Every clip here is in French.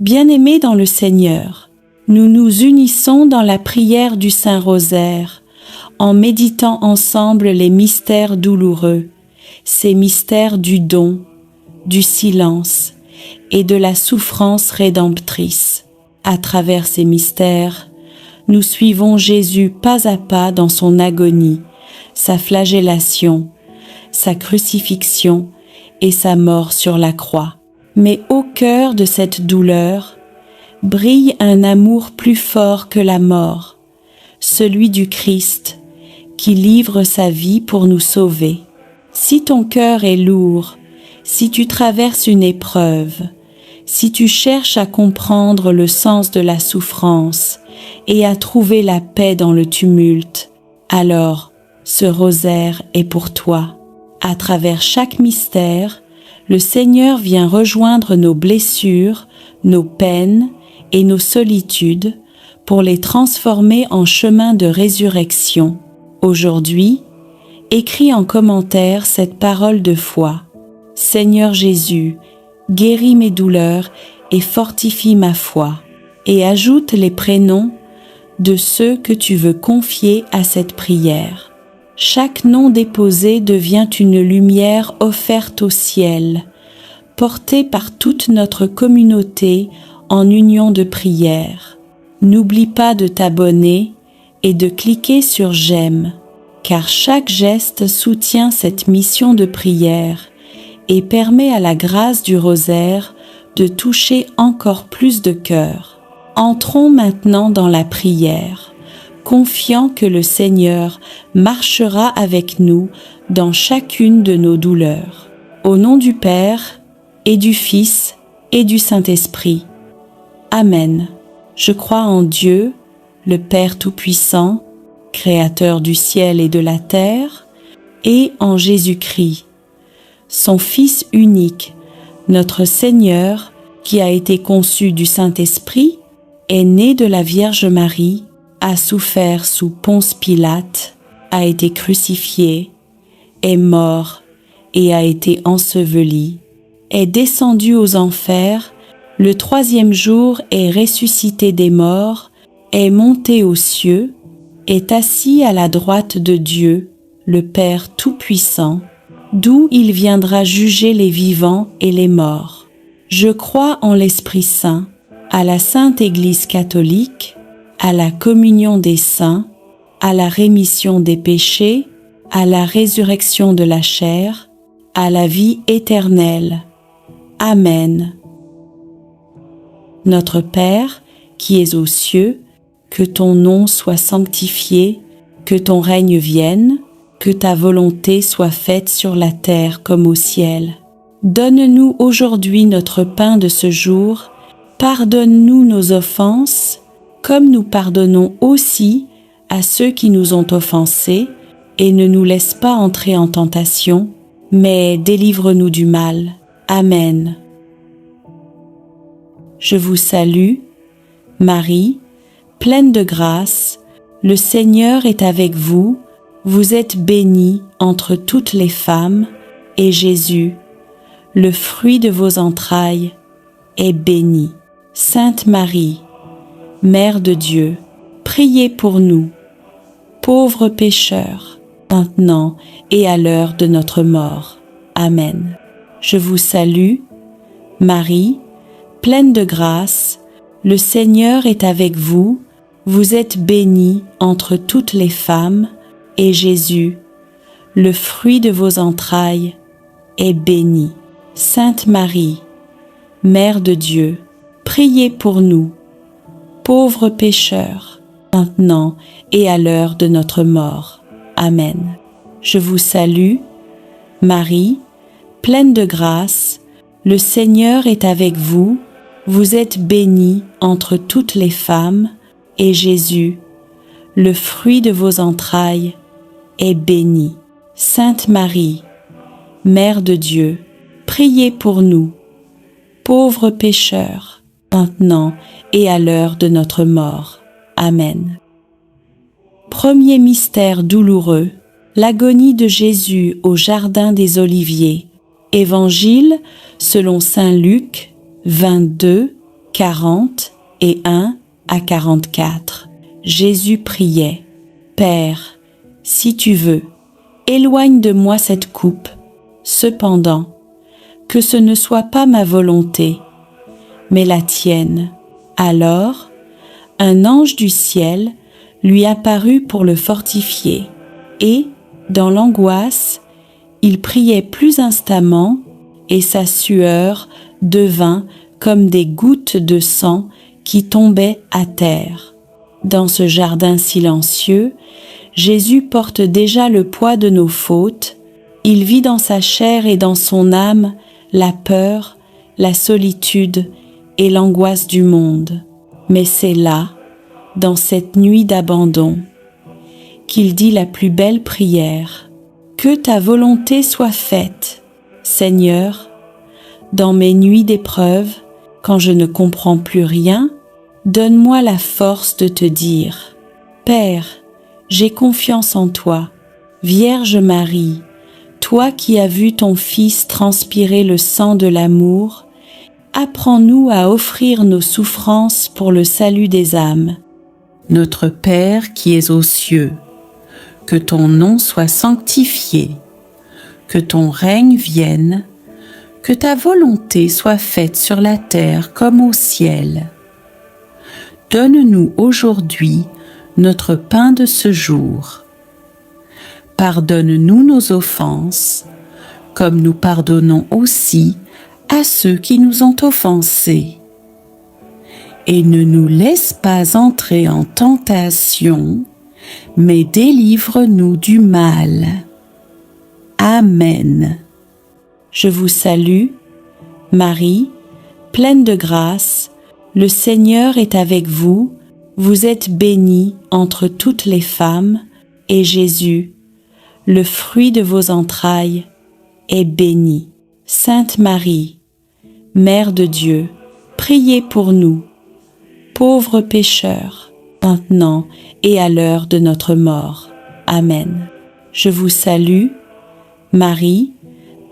Bien-aimés dans le Seigneur, nous nous unissons dans la prière du Saint-Rosaire, en méditant ensemble les mystères douloureux, ces mystères du don, du silence et de la souffrance rédemptrice. À travers ces mystères, nous suivons Jésus pas à pas dans son agonie, sa flagellation, sa crucifixion et sa mort sur la croix. Mais au cœur de cette douleur brille un amour plus fort que la mort, celui du Christ, qui livre sa vie pour nous sauver. Si ton cœur est lourd, si tu traverses une épreuve, si tu cherches à comprendre le sens de la souffrance et à trouver la paix dans le tumulte, alors ce rosaire est pour toi. À travers chaque mystère, le Seigneur vient rejoindre nos blessures, nos peines et nos solitudes pour les transformer en chemin de résurrection. Aujourd'hui, écris en commentaire cette parole de foi. Seigneur Jésus, guéris mes douleurs et fortifie ma foi. Et ajoute les prénoms de ceux que tu veux confier à cette prière. Chaque nom déposé devient une lumière offerte au ciel, portée par toute notre communauté en union de prière. N'oublie pas de t'abonner et de cliquer sur j'aime, car chaque geste soutient cette mission de prière et permet à la grâce du rosaire de toucher encore plus de cœurs. Entrons maintenant dans la prière, confiant que le Seigneur marchera avec nous dans chacune de nos douleurs. Au nom du Père, et du Fils, et du Saint-Esprit. Amen. Je crois en Dieu, le Père Tout-Puissant, Créateur du ciel et de la terre, et en Jésus-Christ, son Fils unique, notre Seigneur, qui a été conçu du Saint-Esprit, est né de la Vierge Marie, a souffert sous Ponce Pilate, a été crucifié, est mort et a été enseveli, est descendu aux enfers, le troisième jour est ressuscité des morts, est monté aux cieux, est assis à la droite de Dieu, le Père Tout-Puissant, d'où il viendra juger les vivants et les morts. Je crois en l'Esprit Saint, à la Sainte Église catholique, à la communion des saints, à la rémission des péchés, à la résurrection de la chair, à la vie éternelle. Amen. Notre Père, qui es aux cieux, que ton nom soit sanctifié, que ton règne vienne, que ta volonté soit faite sur la terre comme au ciel. Donne-nous aujourd'hui notre pain de ce jour, pardonne-nous nos offenses, comme nous pardonnons aussi à ceux qui nous ont offensés, et ne nous laisse pas entrer en tentation, mais délivre-nous du mal. Amen. Je vous salue, Marie, pleine de grâce, le Seigneur est avec vous, vous êtes bénie entre toutes les femmes, et Jésus, le fruit de vos entrailles, est béni. Sainte Marie, Mère de Dieu, priez pour nous, pauvres pécheurs, maintenant et à l'heure de notre mort. Amen. Je vous salue, Marie, pleine de grâce, le Seigneur est avec vous, vous êtes bénie entre toutes les femmes, et Jésus, le fruit de vos entrailles, est béni. Sainte Marie, Mère de Dieu, priez pour nous, pauvres pécheurs, maintenant et à l'heure de notre mort. Amen. Je vous salue, Marie, pleine de grâce, le Seigneur est avec vous, vous êtes bénie entre toutes les femmes, et Jésus, le fruit de vos entrailles, est béni. Sainte Marie, Mère de Dieu, priez pour nous, pauvres pécheurs, maintenant et à l'heure de notre mort. Amen. Premier mystère douloureux, l'agonie de Jésus au jardin des Oliviers. Évangile selon saint Luc 22, 41 à 44. Jésus priait: Père, si tu veux, éloigne de moi cette coupe. Cependant, que ce ne soit pas ma volonté, mais la tienne. Alors, un ange du ciel lui apparut pour le fortifier, et, dans l'angoisse, il priait plus instamment, et sa sueur devint comme des gouttes de sang qui tombaient à terre. Dans ce jardin silencieux, Jésus porte déjà le poids de nos fautes. Il vit dans sa chair et dans son âme la peur, la solitude et l'angoisse du monde. Mais c'est là, dans cette nuit d'abandon, qu'il dit la plus belle prière: Que ta volonté soit faite, Seigneur. Dans mes nuits d'épreuve, quand je ne comprends plus rien, donne-moi la force de te dire: Père, j'ai confiance en toi. Vierge Marie, toi qui as vu ton Fils transpirer le sang de l'amour, apprends-nous à offrir nos souffrances pour le salut des âmes. Notre Père qui es aux cieux, que ton nom soit sanctifié, que ton règne vienne, que ta volonté soit faite sur la terre comme au ciel. Donne-nous aujourd'hui notre pain de ce jour. Pardonne-nous nos offenses, comme nous pardonnons aussi à ceux qui nous ont offensés. Et ne nous laisse pas entrer en tentation, mais délivre-nous du mal. Amen. Je vous salue, Marie, pleine de grâce, le Seigneur est avec vous, vous êtes bénie entre toutes les femmes, et Jésus, le fruit de vos entrailles, est béni. Sainte Marie, Mère de Dieu, priez pour nous, pauvres pécheurs, maintenant et à l'heure de notre mort. Amen. Je vous salue, Marie,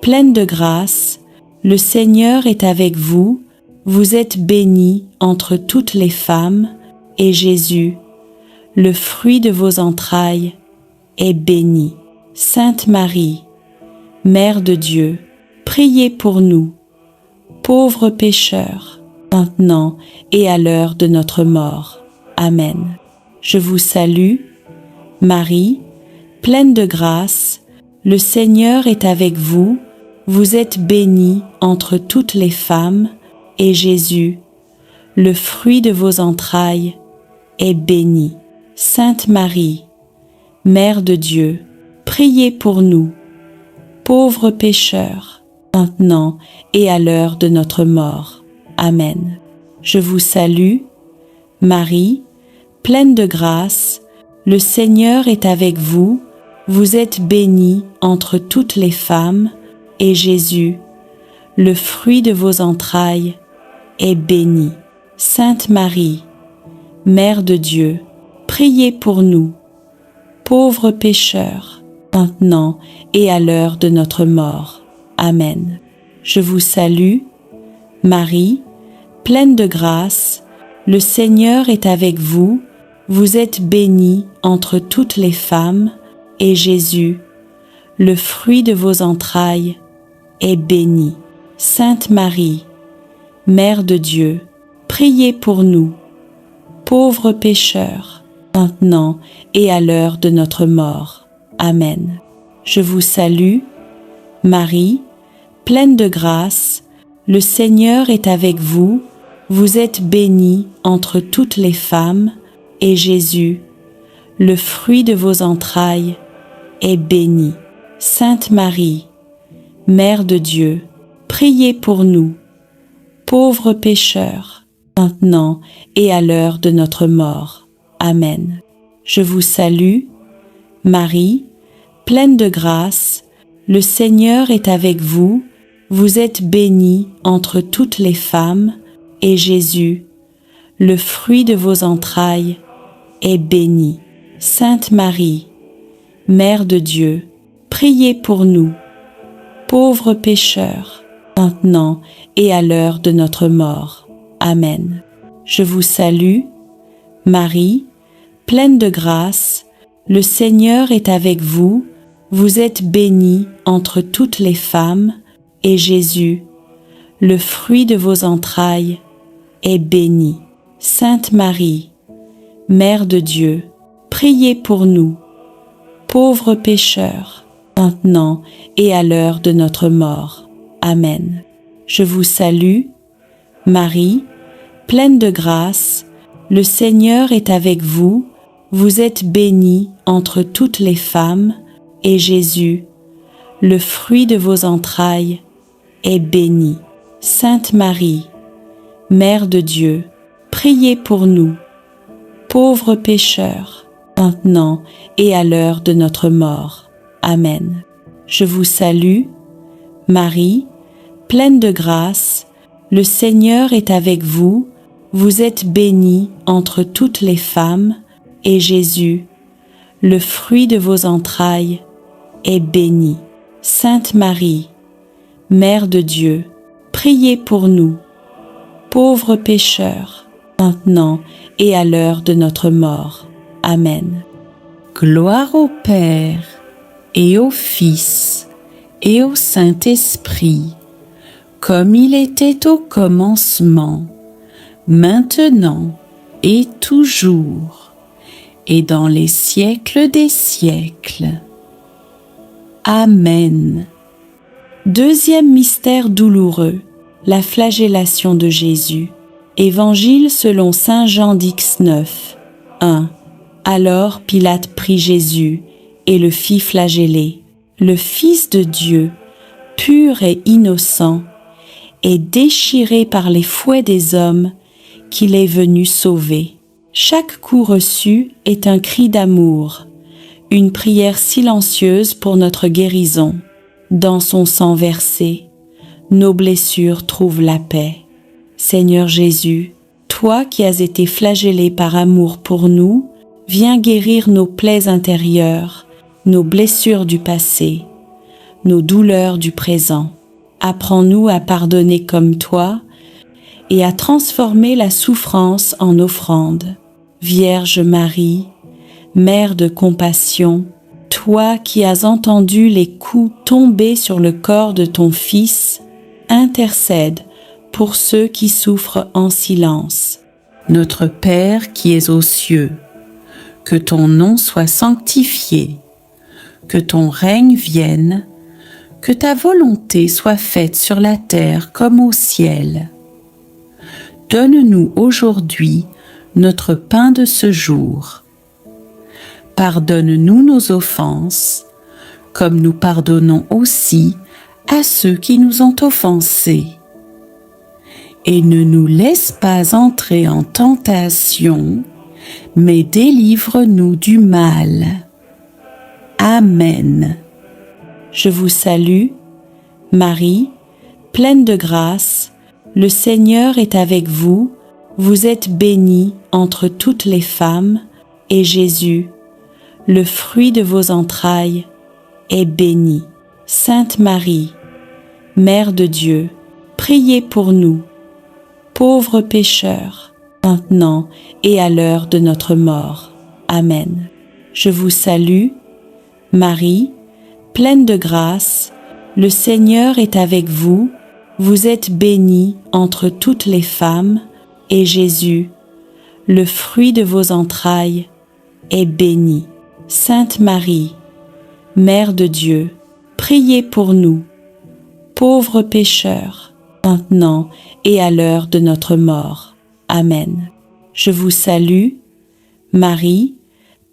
pleine de grâce, le Seigneur est avec vous, vous êtes bénie entre toutes les femmes, et Jésus, le fruit de vos entrailles, est béni. Sainte Marie, Mère de Dieu, priez pour nous, pauvres pécheurs, maintenant et à l'heure de notre mort. Amen. Je vous salue, Marie, pleine de grâce, le Seigneur est avec vous, vous êtes bénie entre toutes les femmes, et Jésus, le fruit de vos entrailles, est béni. Sainte Marie, Mère de Dieu, priez pour nous, pauvres pécheurs, maintenant et à l'heure de notre mort. Amen. Je vous salue, Marie, pleine de grâce, le Seigneur est avec vous, vous êtes bénie entre toutes les femmes, et Jésus, le fruit de vos entrailles, est béni. Sainte Marie, Mère de Dieu, priez pour nous, pauvres pécheurs, maintenant et à l'heure de notre mort. Amen. Je vous salue, Marie, pleine de grâce, le Seigneur est avec vous, vous êtes bénie entre toutes les femmes, et Jésus, le fruit de vos entrailles, est béni. Sainte Marie, Mère de Dieu, priez pour nous, pauvres pécheurs, maintenant et à l'heure de notre mort. Amen. Je vous salue, Marie, pleine de grâce, le Seigneur est avec vous, vous êtes bénie entre toutes les femmes, et Jésus, le fruit de vos entrailles, est béni. Sainte Marie, Mère de Dieu, priez pour nous, pauvres pécheurs, maintenant et à l'heure de notre mort. Amen. Je vous salue, Marie, pleine de grâce, le Seigneur est avec vous, vous êtes bénie entre toutes les femmes, et Jésus, le fruit de vos entrailles, est béni. Sainte Marie, Mère de Dieu, priez pour nous, pauvres pécheurs, maintenant et à l'heure de notre mort. Amen. Je vous salue, Marie, pleine de grâce, le Seigneur est avec vous, vous êtes bénie entre toutes les femmes, et Jésus, le fruit de vos entrailles, est béni. Sainte Marie, Mère de Dieu, priez pour nous, pauvres pécheurs, maintenant et à l'heure de notre mort. Amen. Je vous salue, Marie, pleine de grâce, le Seigneur est avec vous, vous êtes bénie entre toutes les femmes, et Jésus, le fruit de vos entrailles, est béni. Sainte Marie, Mère de Dieu, priez pour nous, pauvres pécheurs, maintenant et à l'heure de notre mort. Amen. Je vous salue, Marie, pleine de grâce, le Seigneur est avec vous, vous êtes bénie entre toutes les femmes, et Jésus, le fruit de vos entrailles, est béni. Sainte Marie, Mère de Dieu, priez pour nous, pauvres pécheurs, maintenant et à l'heure de notre mort. Amen. Gloire au Père, et au Fils, et au Saint-Esprit, comme il était au commencement, maintenant et toujours, et dans les siècles des siècles. Amen. Deuxième mystère douloureux, la flagellation de Jésus. Évangile selon saint Jean d'X9. 1. Alors Pilate prit Jésus et le fit flageller. Le Fils de Dieu, pur et innocent, est déchiré par les fouets des hommes qu'il est venu sauver. Chaque coup reçu est un cri d'amour, une prière silencieuse pour notre guérison. Dans son sang versé, nos blessures trouvent la paix. Seigneur Jésus, toi qui as été flagellé par amour pour nous, viens guérir nos plaies intérieures, nos blessures du passé, nos douleurs du présent. Apprends-nous à pardonner comme toi et à transformer la souffrance en offrande. Vierge Marie, Mère de compassion, toi qui as entendu les coups tomber sur le corps de ton Fils, intercède pour ceux qui souffrent en silence. Notre Père qui es aux cieux, que ton nom soit sanctifié, que ton règne vienne, que ta volonté soit faite sur la terre comme au ciel. Donne-nous aujourd'hui notre pain de ce jour. Pardonne-nous nos offenses, comme nous pardonnons aussi à ceux qui nous ont offensés. Et ne nous laisse pas entrer en tentation, mais délivre-nous du mal. Amen. Je vous salue, Marie, pleine de grâce, le Seigneur est avec vous, vous êtes bénie entre toutes les femmes, et Jésus, le fruit de vos entrailles, est béni. Sainte Marie, Mère de Dieu, priez pour nous, pauvres pécheurs, maintenant et à l'heure de notre mort. Amen. Je vous salue, Marie, pleine de grâce, le Seigneur est avec vous, vous êtes bénie entre toutes les femmes, et Jésus, le fruit de vos entrailles, est béni. Sainte Marie, Mère de Dieu, priez pour nous, pauvres pécheurs, maintenant et à l'heure de notre mort. Amen. Je vous salue, Marie,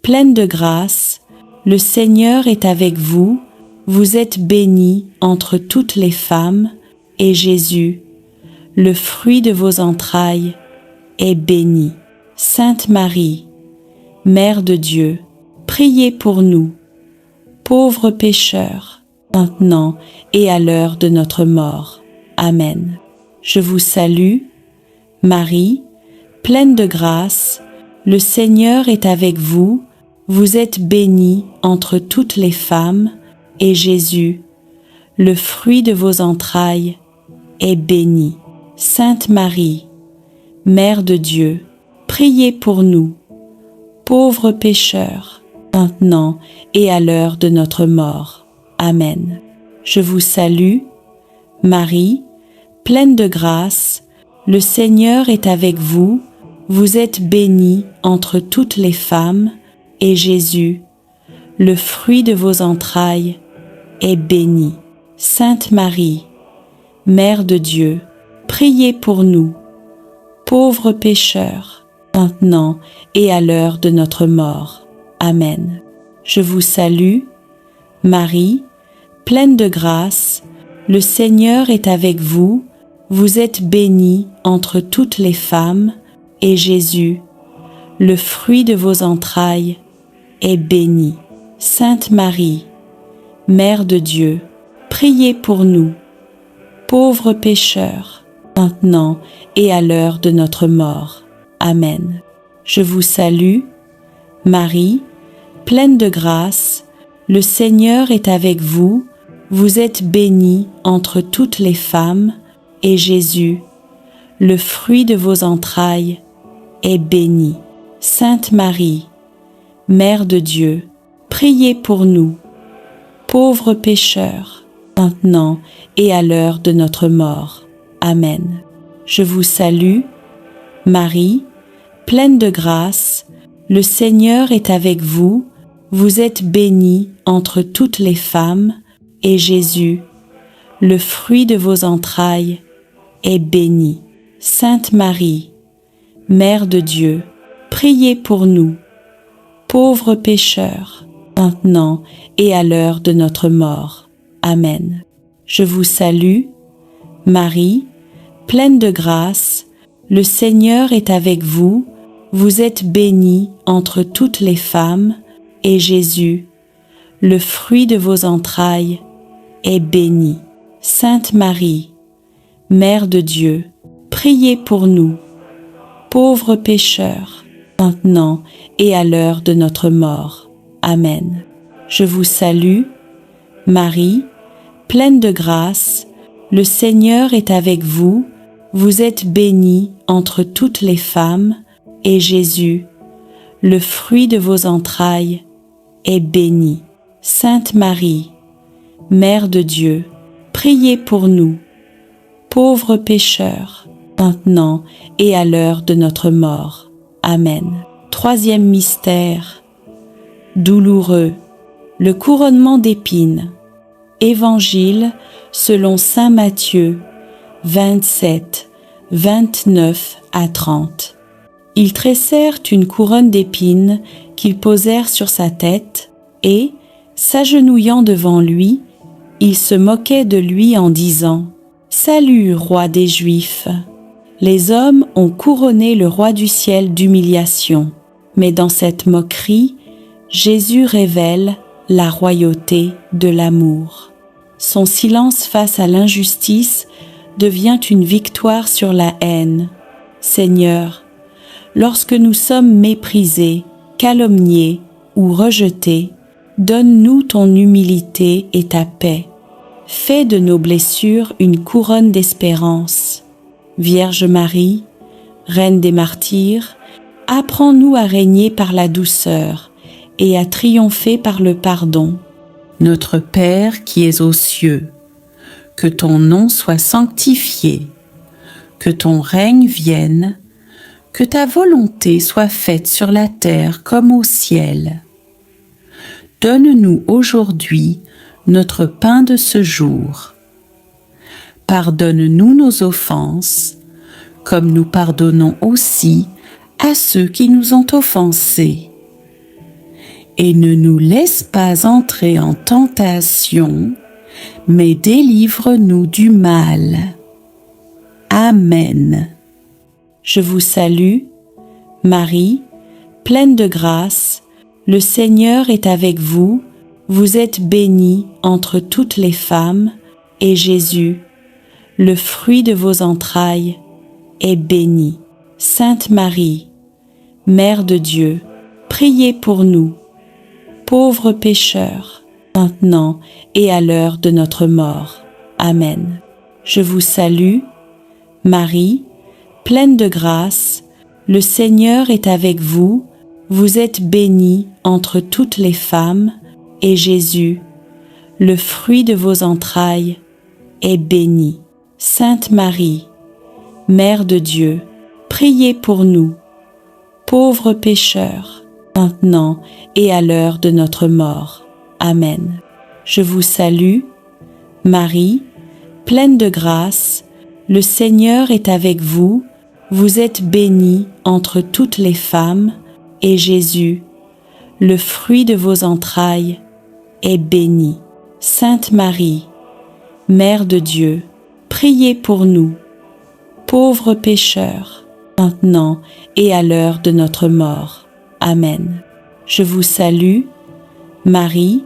pleine de grâce, le Seigneur est avec vous, vous êtes bénie entre toutes les femmes, et Jésus, le fruit de vos entrailles, est béni. Sainte Marie, Mère de Dieu, priez pour nous, pauvres pécheurs, maintenant et à l'heure de notre mort. Amen. Je vous salue, Marie, pleine de grâce, le Seigneur est avec vous, vous êtes bénie entre toutes les femmes, et Jésus, le fruit de vos entrailles, est béni. Sainte Marie, Mère de Dieu, priez pour nous, pauvres pécheurs, maintenant et à l'heure de notre mort. Amen. Je vous salue, Marie, pleine de grâce, le Seigneur est avec vous, vous êtes bénie entre toutes les femmes, et Jésus, le fruit de vos entrailles, est béni. Sainte Marie, Mère de Dieu, priez pour nous, pauvres pécheurs, maintenant et à l'heure de notre mort. Amen. Je vous salue, Marie, pleine de grâce, le Seigneur est avec vous, vous êtes bénie entre toutes les femmes, et Jésus, le fruit de vos entrailles, est béni. Sainte Marie, Mère de Dieu, priez pour nous, pauvres pécheurs, maintenant et à l'heure de notre mort. Amen. Je vous salue, Marie, pleine de grâce, le Seigneur est avec vous, vous êtes bénie entre toutes les femmes, et Jésus, le fruit de vos entrailles, est béni. Sainte Marie, Mère de Dieu, priez pour nous, pauvres pécheurs, maintenant et à l'heure de notre mort. Amen. Je vous salue, Marie, pleine de grâce, le Seigneur est avec vous, vous êtes bénie entre toutes les femmes, et Jésus, le fruit de vos entrailles, est béni. Sainte Marie, Mère de Dieu, priez pour nous, pauvres pécheurs, maintenant et à l'heure de notre mort. Amen. Je vous salue, Marie, pleine de grâce, le Seigneur est avec vous, vous êtes bénie entre toutes les femmes, et Jésus, le fruit de vos entrailles, est béni. Sainte Marie, Mère de Dieu, priez pour nous, pauvres pécheurs, maintenant et à l'heure de notre mort. Amen. Je vous salue, Marie, pleine de grâce, le Seigneur est avec vous, vous êtes bénie entre toutes les femmes, et Jésus, le fruit de vos entrailles, est béni. Sainte Marie, Mère de Dieu, priez pour nous, pauvres pécheurs, maintenant et à l'heure de notre mort. Amen. Troisième mystère, douloureux, le couronnement d'épines. Évangile selon saint Matthieu 27, 29 à 30. Ils tressèrent une couronne d'épines qu'ils posèrent sur sa tête et, s'agenouillant devant lui, ils se moquaient de lui en disant « Salut, roi des Juifs !» Les hommes ont couronné le roi du ciel d'humiliation, mais dans cette moquerie, Jésus révèle la royauté de l'amour. Son silence face à l'injustice devient une victoire sur la haine. Seigneur, lorsque nous sommes méprisés, calomniés ou rejetés, donne-nous ton humilité et ta paix. Fais de nos blessures une couronne d'espérance. Vierge Marie, Reine des martyrs, apprends-nous à régner par la douceur et à triompher par le pardon. Notre Père qui es aux cieux, que ton nom soit sanctifié, que ton règne vienne, que ta volonté soit faite sur la terre comme au ciel. Donne-nous aujourd'hui notre pain de ce jour. Pardonne-nous nos offenses, comme nous pardonnons aussi à ceux qui nous ont offensés. Et ne nous laisse pas entrer en tentation, mais délivre-nous du mal. Amen. Je vous salue, Marie, pleine de grâce, le Seigneur est avec vous, vous êtes bénie entre toutes les femmes, et Jésus, le fruit de vos entrailles, est béni. Sainte Marie, Mère de Dieu, priez pour nous, pauvres pécheurs, maintenant et à l'heure de notre mort. Amen. Je vous salue, Marie, pleine de grâce, le Seigneur est avec vous, vous êtes bénie entre toutes les femmes, et Jésus, le fruit de vos entrailles, est béni. Sainte Marie, Mère de Dieu, priez pour nous, pauvres pécheurs, maintenant et à l'heure de notre mort. Amen. Je vous salue, Marie, pleine de grâce, le Seigneur est avec vous, vous êtes bénie entre toutes les femmes, et Jésus, le fruit de vos entrailles, est béni. Sainte Marie, Mère de Dieu, priez pour nous, pauvres pécheurs, maintenant et à l'heure de notre mort. Amen. Je vous salue, Marie,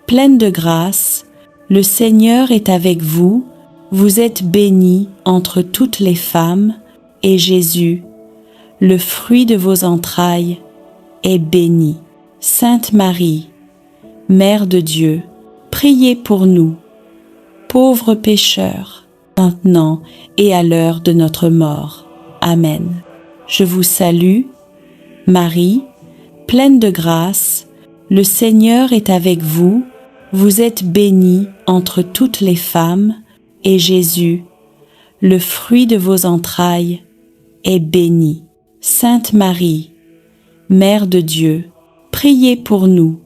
pleine de grâce, le Seigneur est avec vous, vous êtes bénie entre toutes les femmes, et Jésus, le fruit de vos entrailles, est béni. Sainte Marie, Mère de Dieu, priez pour nous, pauvres pécheurs, maintenant et à l'heure de notre mort. Amen. Je vous salue, Marie, pleine de grâce, le Seigneur est avec vous, vous êtes bénie entre toutes les femmes, et Jésus, le fruit de vos entrailles, est béni. Sainte Marie, Mère de Dieu, priez pour nous,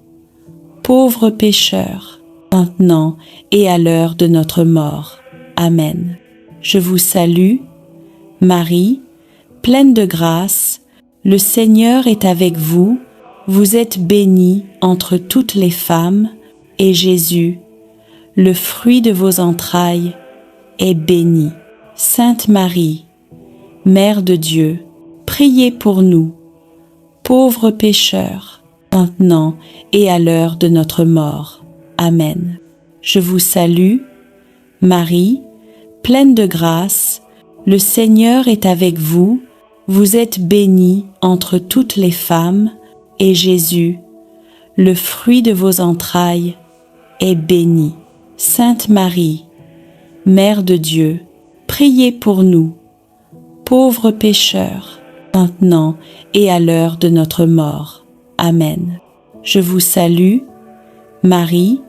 pauvres pécheurs, maintenant et à l'heure de notre mort. Amen. Je vous salue, Marie, pleine de grâce, le Seigneur est avec vous, vous êtes bénie entre toutes les femmes, et Jésus, le fruit de vos entrailles, est béni. Sainte Marie, Mère de Dieu, priez pour nous, pauvres pécheurs, maintenant et à l'heure de notre mort. Amen. Je vous salue, Marie, pleine de grâce, le Seigneur est avec vous, vous êtes bénie entre toutes les femmes, et Jésus, le fruit de vos entrailles, est béni. Sainte Marie, Mère de Dieu, priez pour nous, pauvres pécheurs, maintenant et à l'heure de notre mort. Amen. Je vous salue, Marie,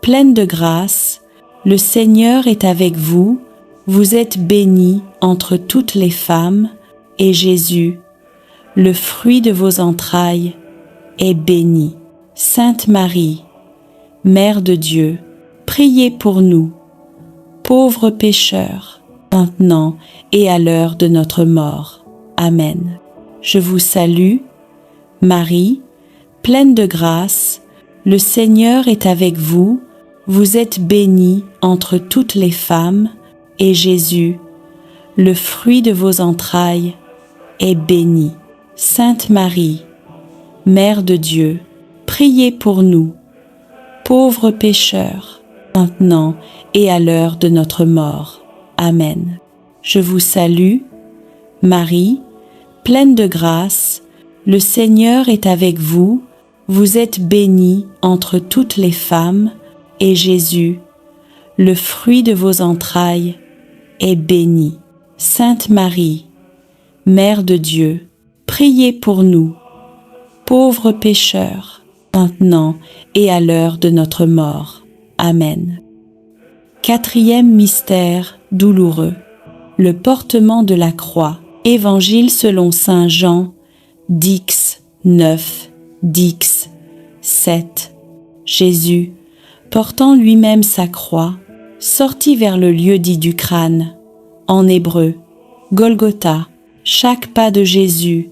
pleine de grâce, le Seigneur est avec vous, vous êtes bénie entre toutes les femmes, et Jésus, le fruit de vos entrailles, est béni. Sainte Marie, Mère de Dieu, priez pour nous, pauvres pécheurs, maintenant et à l'heure de notre mort. Amen. Je vous salue, Marie, pleine de grâce, le Seigneur est avec vous, vous êtes bénie entre toutes les femmes, et Jésus, le fruit de vos entrailles, est béni. Sainte Marie, Mère de Dieu, priez pour nous, pauvres pécheurs, maintenant et à l'heure de notre mort. Amen. Je vous salue, Marie, pleine de grâce, le Seigneur est avec vous, vous êtes bénie entre toutes les femmes, et Jésus, le fruit de vos entrailles, est béni. Sainte Marie, Mère de Dieu, priez pour nous, pauvres pécheurs, maintenant et à l'heure de notre mort. Amen. Quatrième mystère douloureux, le portement de la croix. Évangile selon saint Jean, Dix 9, Dix 7. Jésus, portant lui-même sa croix, sortit vers le lieu dit du crâne. En hébreu, Golgotha. Chaque pas de Jésus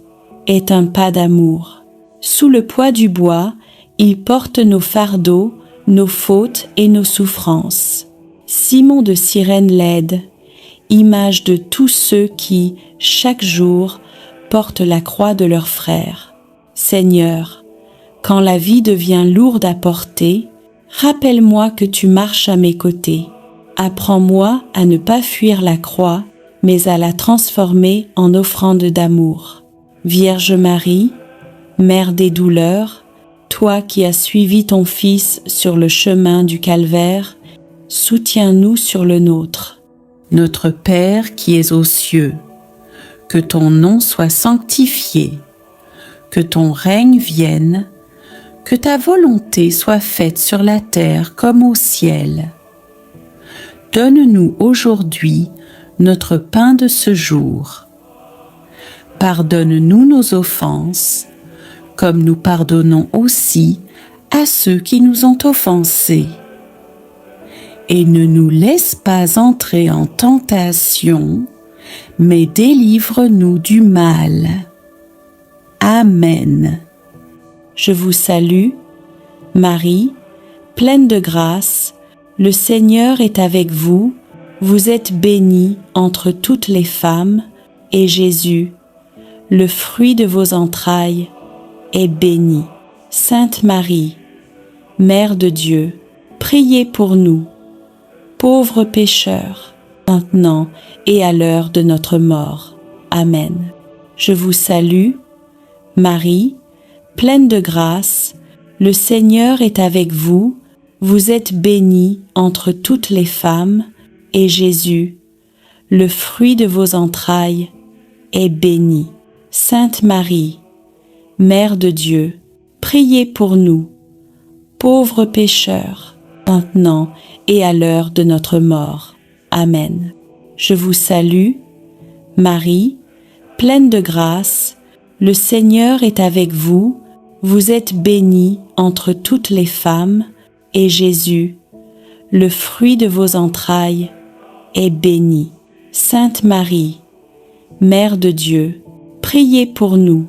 est un pas d'amour. Sous le poids du bois, il porte nos fardeaux, nos fautes et nos souffrances. Simon de Cyrène l'aide, image de tous ceux qui, chaque jour, portent la croix de leurs frères. Seigneur, quand la vie devient lourde à porter, rappelle-moi que tu marches à mes côtés. Apprends-moi à ne pas fuir la croix, mais à la transformer en offrande d'amour. Vierge Marie, Mère des douleurs, toi qui as suivi ton Fils sur le chemin du calvaire, soutiens-nous sur le nôtre. Notre Père qui es aux cieux, que ton nom soit sanctifié, que ton règne vienne, que ta volonté soit faite sur la terre comme au ciel. Donne-nous aujourd'hui notre pain de ce jour. Pardonne-nous nos offenses, comme nous pardonnons aussi à ceux qui nous ont offensés. Et ne nous laisse pas entrer en tentation, mais délivre-nous du mal. Amen. Je vous salue, Marie, pleine de grâce, le Seigneur est avec vous, vous êtes bénie entre toutes les femmes, et Jésus, le fruit de vos entrailles, est béni. Sainte Marie, Mère de Dieu, priez pour nous, pauvres pécheurs, maintenant et à l'heure de notre mort. Amen. Je vous salue, Marie, pleine de grâce, le Seigneur est avec vous, vous êtes bénie entre toutes les femmes, et Jésus, le fruit de vos entrailles, est béni. Sainte Marie, Mère de Dieu, priez pour nous, pauvres pécheurs, maintenant et à l'heure de notre mort. Amen. Je vous salue, Marie, pleine de grâce, le Seigneur est avec vous, vous êtes bénie entre toutes les femmes, et Jésus, le fruit de vos entrailles, est béni. Sainte Marie, Mère de Dieu, priez pour nous,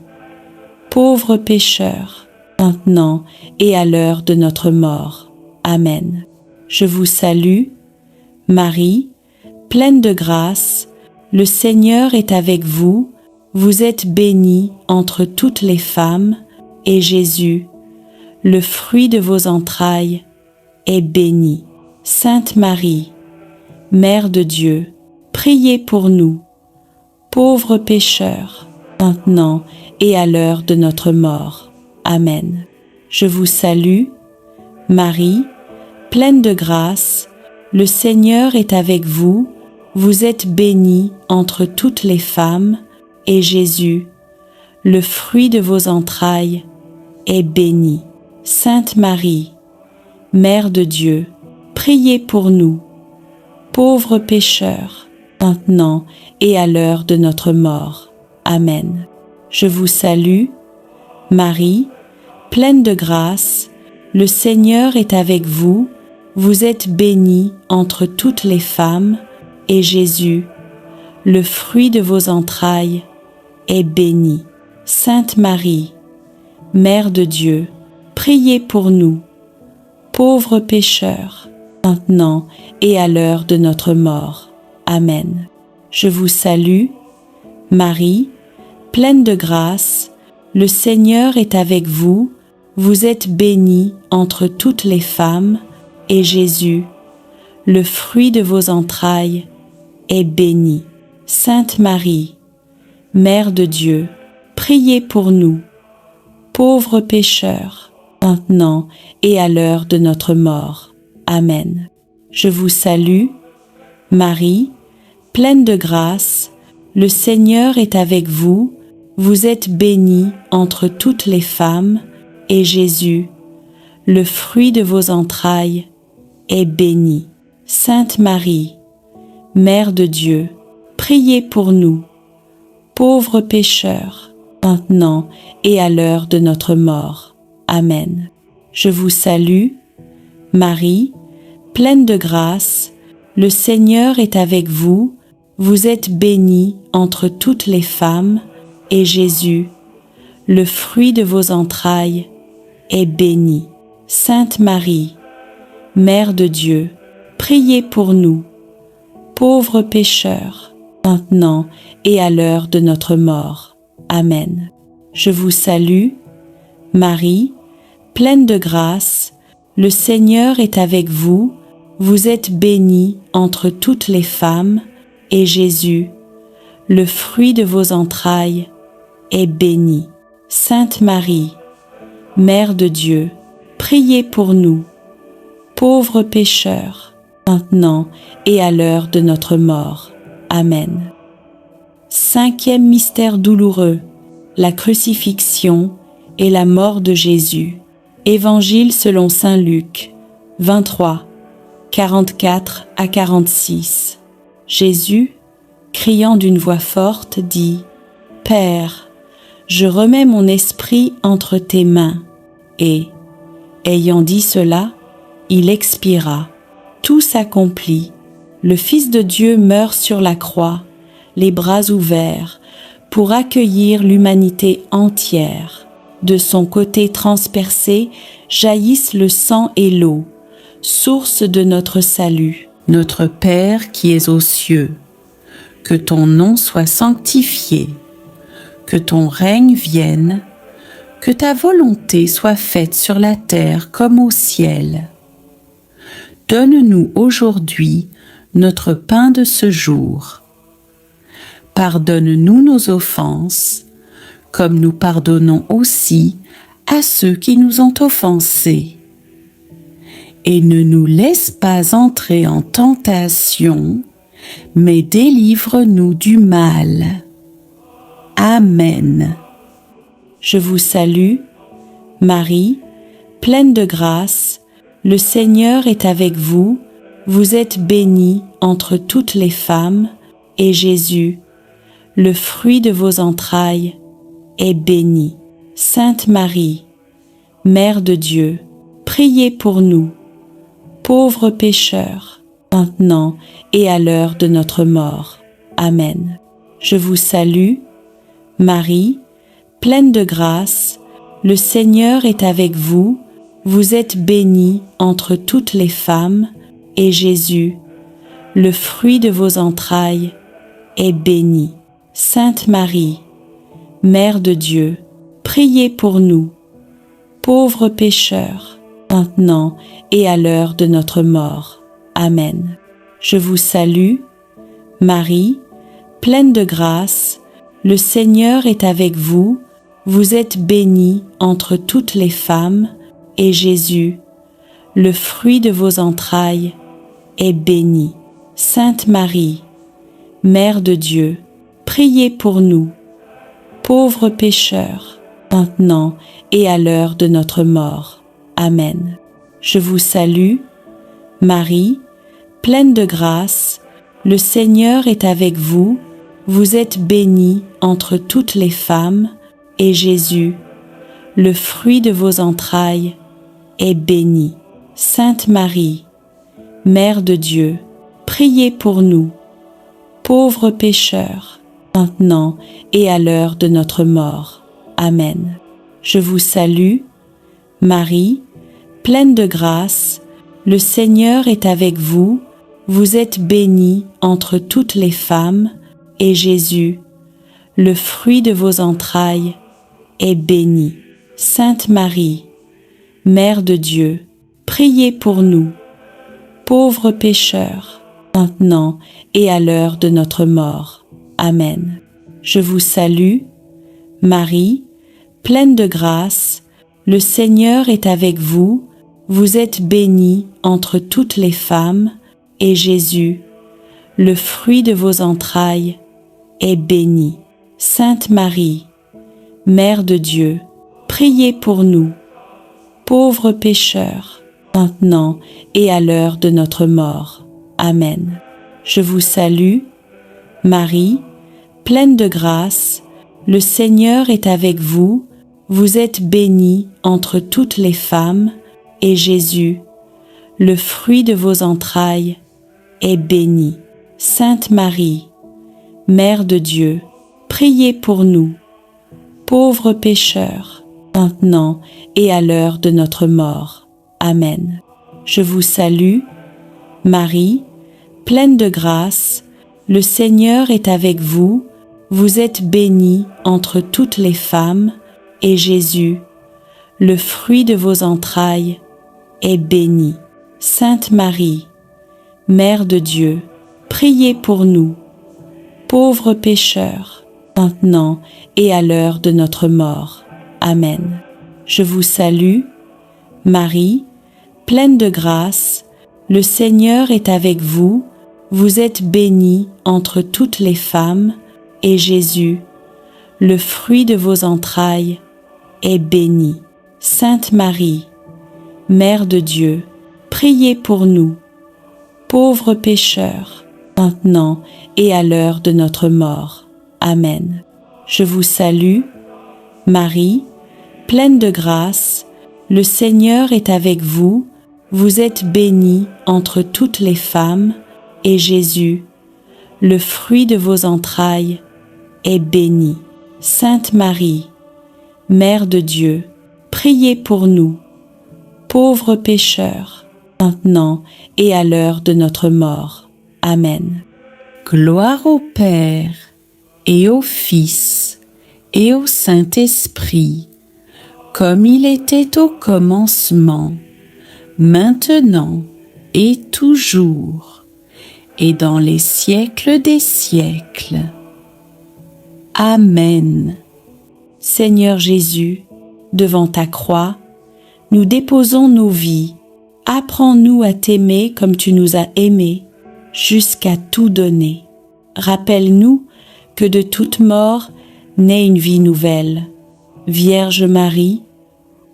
pauvres pécheurs, maintenant et à l'heure de notre mort. Amen. Je vous salue, Marie, pleine de grâce, le Seigneur est avec vous, vous êtes bénie entre toutes les femmes, et Jésus, le fruit de vos entrailles, est béni. Sainte Marie, Mère de Dieu, priez pour nous, pauvres pécheurs, maintenant et à l'heure de notre mort. Amen. Je vous salue, Marie, pleine de grâce, le Seigneur est avec vous, vous êtes bénie entre toutes les femmes, et Jésus, le fruit de vos entrailles, est béni. Sainte Marie, Mère de Dieu, priez pour nous, pauvres pécheurs, maintenant et à l'heure de notre mort. Amen. Je vous salue, Marie, pleine de grâce, le Seigneur est avec vous, vous êtes bénie entre toutes les femmes, et Jésus, le fruit de vos entrailles, est béni. Sainte Marie, Mère de Dieu, priez pour nous, pauvres pécheurs, maintenant et à l'heure de notre mort. Amen. Je vous salue, Marie, pleine de grâce, le Seigneur est avec vous, vous êtes bénie entre toutes les femmes, et Jésus, le fruit de vos entrailles, est béni. Sainte Marie, Mère de Dieu, priez pour nous, pauvres pécheurs, maintenant et à l'heure de notre mort. Amen. Je vous salue, Marie, pleine de grâce, le Seigneur est avec vous, vous êtes bénie entre toutes les femmes, et Jésus, le fruit de vos entrailles, est béni. Sainte Marie, Mère de Dieu, priez pour nous, pauvres pécheurs, maintenant et à l'heure de notre mort. Amen. Je vous salue, Marie, pleine de grâce, le Seigneur est avec vous, vous êtes bénie entre toutes les femmes, et Jésus, le fruit de vos entrailles, est béni. Sainte Marie, Mère de Dieu, priez pour nous, pauvres pécheurs, maintenant et à l'heure de notre mort. Amen. Je vous salue, Marie, pleine de grâce, le Seigneur est avec vous, vous êtes bénie entre toutes les femmes, et Jésus, le fruit de vos entrailles, est béni. Sainte Marie, Mère de Dieu, priez pour nous, pauvres pécheurs, maintenant et à l'heure de notre mort. Amen. Cinquième mystère douloureux, la crucifixion et la mort de Jésus. Évangile selon saint Luc, 23, 44 à 46. Jésus, criant d'une voix forte, dit : « Père, je remets mon esprit entre tes mains. » Et, ayant dit cela, il expira. Tout s'accomplit. Le Fils de Dieu meurt sur la croix, les bras ouverts, pour accueillir l'humanité entière. De son côté transpercé jaillissent le sang et l'eau, source de notre salut. Notre Père qui es aux cieux, que ton nom soit sanctifié, que ton règne vienne, que ta volonté soit faite sur la terre comme au ciel. Donne-nous aujourd'hui notre pain de ce jour. Pardonne-nous nos offenses, comme nous pardonnons aussi à ceux qui nous ont offensés. Et ne nous laisse pas entrer en tentation, mais délivre-nous du mal. Amen. Je vous salue, Marie, pleine de grâce, le Seigneur est avec vous, vous êtes bénie entre toutes les femmes, et Jésus, le fruit de vos entrailles, est béni. Sainte Marie, Mère de Dieu, priez pour nous, pauvres pécheurs, maintenant et à l'heure de notre mort. Amen. Je vous salue, Marie, pleine de grâce, le Seigneur est avec vous, vous êtes bénie entre toutes les femmes, et Jésus, le fruit de vos entrailles, est béni. Sainte Marie, Mère de Dieu, priez pour nous, pauvres pécheurs, maintenant et à l'heure de notre mort. Amen. Je vous salue, Marie, pleine de grâce, le Seigneur est avec vous, vous êtes bénie entre toutes les femmes, et Jésus, le fruit de vos entrailles, est béni. Sainte Marie, Mère de Dieu, priez pour nous, pauvres pécheurs, maintenant et à l'heure de notre mort. Amen. Je vous salue, Marie, pleine de grâce, le Seigneur est avec vous, vous êtes bénie entre toutes les femmes, et Jésus, le fruit de vos entrailles, est béni. Sainte Marie, Mère de Dieu, priez pour nous, pauvres pécheurs, maintenant et à l'heure de notre mort. Amen. Je vous salue, Marie, pleine de grâce, le Seigneur est avec vous, vous êtes bénie entre toutes les femmes, et Jésus, le fruit de vos entrailles, est béni. Sainte Marie, Mère de Dieu, priez pour nous, pauvres pécheurs, maintenant et à l'heure de notre mort. Amen. Je vous salue, Marie, pleine de grâce, le Seigneur est avec vous, vous êtes bénie entre toutes les femmes, et Jésus, le fruit de vos entrailles, est béni. Sainte Marie, Mère de Dieu, priez pour nous, pauvres pécheurs, maintenant et à l'heure de notre mort. Amen. Je vous salue, Marie, pleine de grâce, le Seigneur est avec vous, vous êtes bénie entre toutes les femmes, et Jésus, le fruit de vos entrailles, est béni. Sainte Marie, Mère de Dieu, priez pour nous, pauvres pécheurs, maintenant et à l'heure de notre mort. Amen. Je vous salue, Marie, pleine de grâce, le Seigneur est avec vous, vous êtes bénie entre toutes les femmes, et Jésus, le fruit de vos entrailles, est béni. Sainte Marie, Mère de Dieu, priez pour nous, pauvres pécheurs, maintenant et à l'heure de notre mort. Amen. Je vous salue, Marie, pleine de grâce, le Seigneur est avec vous, vous êtes bénie entre toutes les femmes, et Jésus, le fruit de vos entrailles, est béni. Sainte Marie, Mère de Dieu, priez pour nous, pauvres pécheurs, maintenant et à l'heure de notre mort. Amen. Je vous salue, Marie, pleine de grâce, le Seigneur est avec vous, vous êtes bénie entre toutes les femmes, et Jésus, le fruit de vos entrailles, est béni. Sainte Marie, Mère de Dieu, priez pour nous, pauvres pécheurs, maintenant et à l'heure de notre mort. Amen. Gloire au Père, et au Fils, et au Saint-Esprit, comme il était au commencement, maintenant et toujours, et dans les siècles des siècles. Amen. Seigneur Jésus, devant ta croix, nous déposons nos vies. Apprends-nous à t'aimer comme tu nous as aimés, jusqu'à tout donner. Rappelle-nous que de toute mort naît une vie nouvelle. Vierge Marie,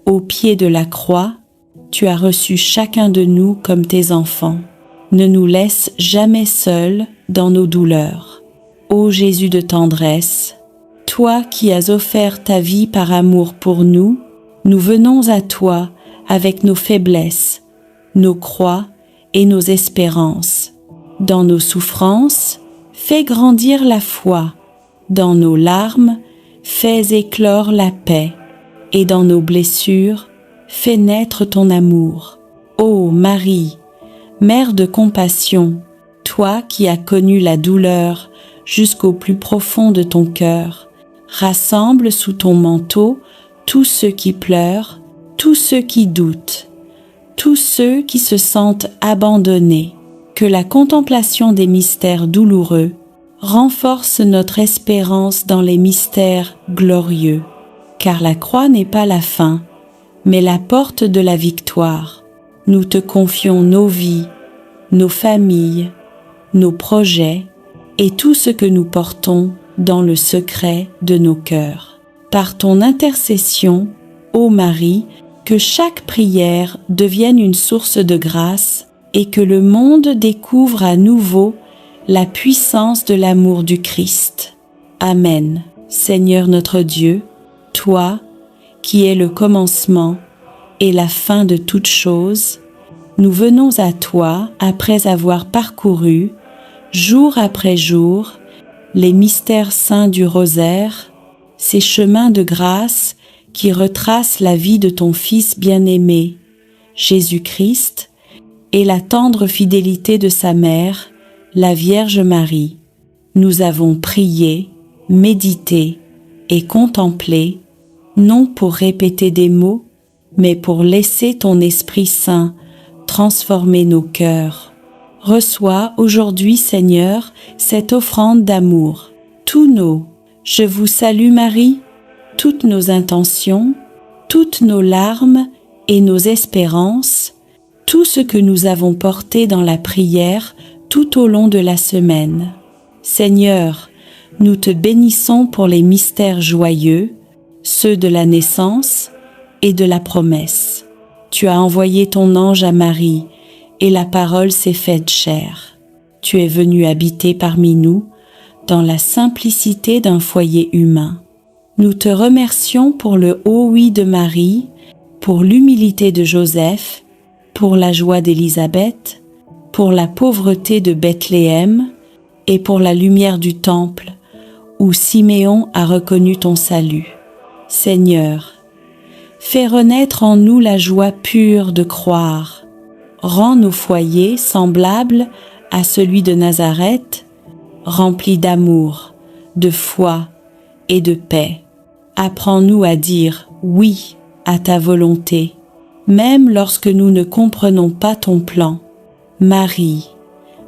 au pied de la croix, tu as reçu chacun de nous comme tes enfants. Ne nous laisse jamais seuls dans nos douleurs. Ô Jésus de tendresse, toi qui as offert ta vie par amour pour nous, nous venons à toi avec nos faiblesses, nos croix et nos espérances. Dans nos souffrances, fais grandir la foi. Dans nos larmes, fais éclore la paix. Et dans nos blessures, fais naître ton amour. Ô Marie, Mère de compassion, toi qui as connu la douleur jusqu'au plus profond de ton cœur, rassemble sous ton manteau tous ceux qui pleurent, tous ceux qui doutent, tous ceux qui se sentent abandonnés. Que la contemplation des mystères douloureux renforce notre espérance dans les mystères glorieux, car la croix n'est pas la fin, mais la porte de la victoire. Nous te confions nos vies, nos familles, nos projets et tout ce que nous portons dans le secret de nos cœurs. Par ton intercession, ô Marie, que chaque prière devienne une source de grâce et que le monde découvre à nouveau la puissance de l'amour du Christ. Amen. Seigneur notre Dieu, toi qui es le commencement et la fin de toutes choses, nous venons à toi après avoir parcouru, jour après jour, les mystères saints du rosaire, ces chemins de grâce qui retracent la vie de ton Fils bien-aimé, Jésus-Christ, et la tendre fidélité de sa mère, la Vierge Marie. Nous avons prié, médité et contemplé, non pour répéter des mots, mais pour laisser ton Esprit Saint transformer nos cœurs. Reçois aujourd'hui, Seigneur, cette offrande d'amour. Tous nos « Je vous salue Marie », toutes nos intentions, toutes nos larmes et nos espérances, tout ce que nous avons porté dans la prière tout au long de la semaine. Seigneur, nous te bénissons pour les mystères joyeux, ceux de la naissance et de la promesse. Tu as envoyé ton ange à Marie, et la parole s'est faite chair. Tu es venu habiter parmi nous, dans la simplicité d'un foyer humain. Nous te remercions pour le haut oui de Marie, pour l'humilité de Joseph, pour la joie d'Élisabeth, pour la pauvreté de Bethléem et pour la lumière du temple, où Siméon a reconnu ton salut. Seigneur, fais renaître en nous la joie pure de croire. Rends nos foyers semblables à celui de Nazareth, remplis d'amour, de foi et de paix. Apprends-nous à dire oui à ta volonté, même lorsque nous ne comprenons pas ton plan. Marie,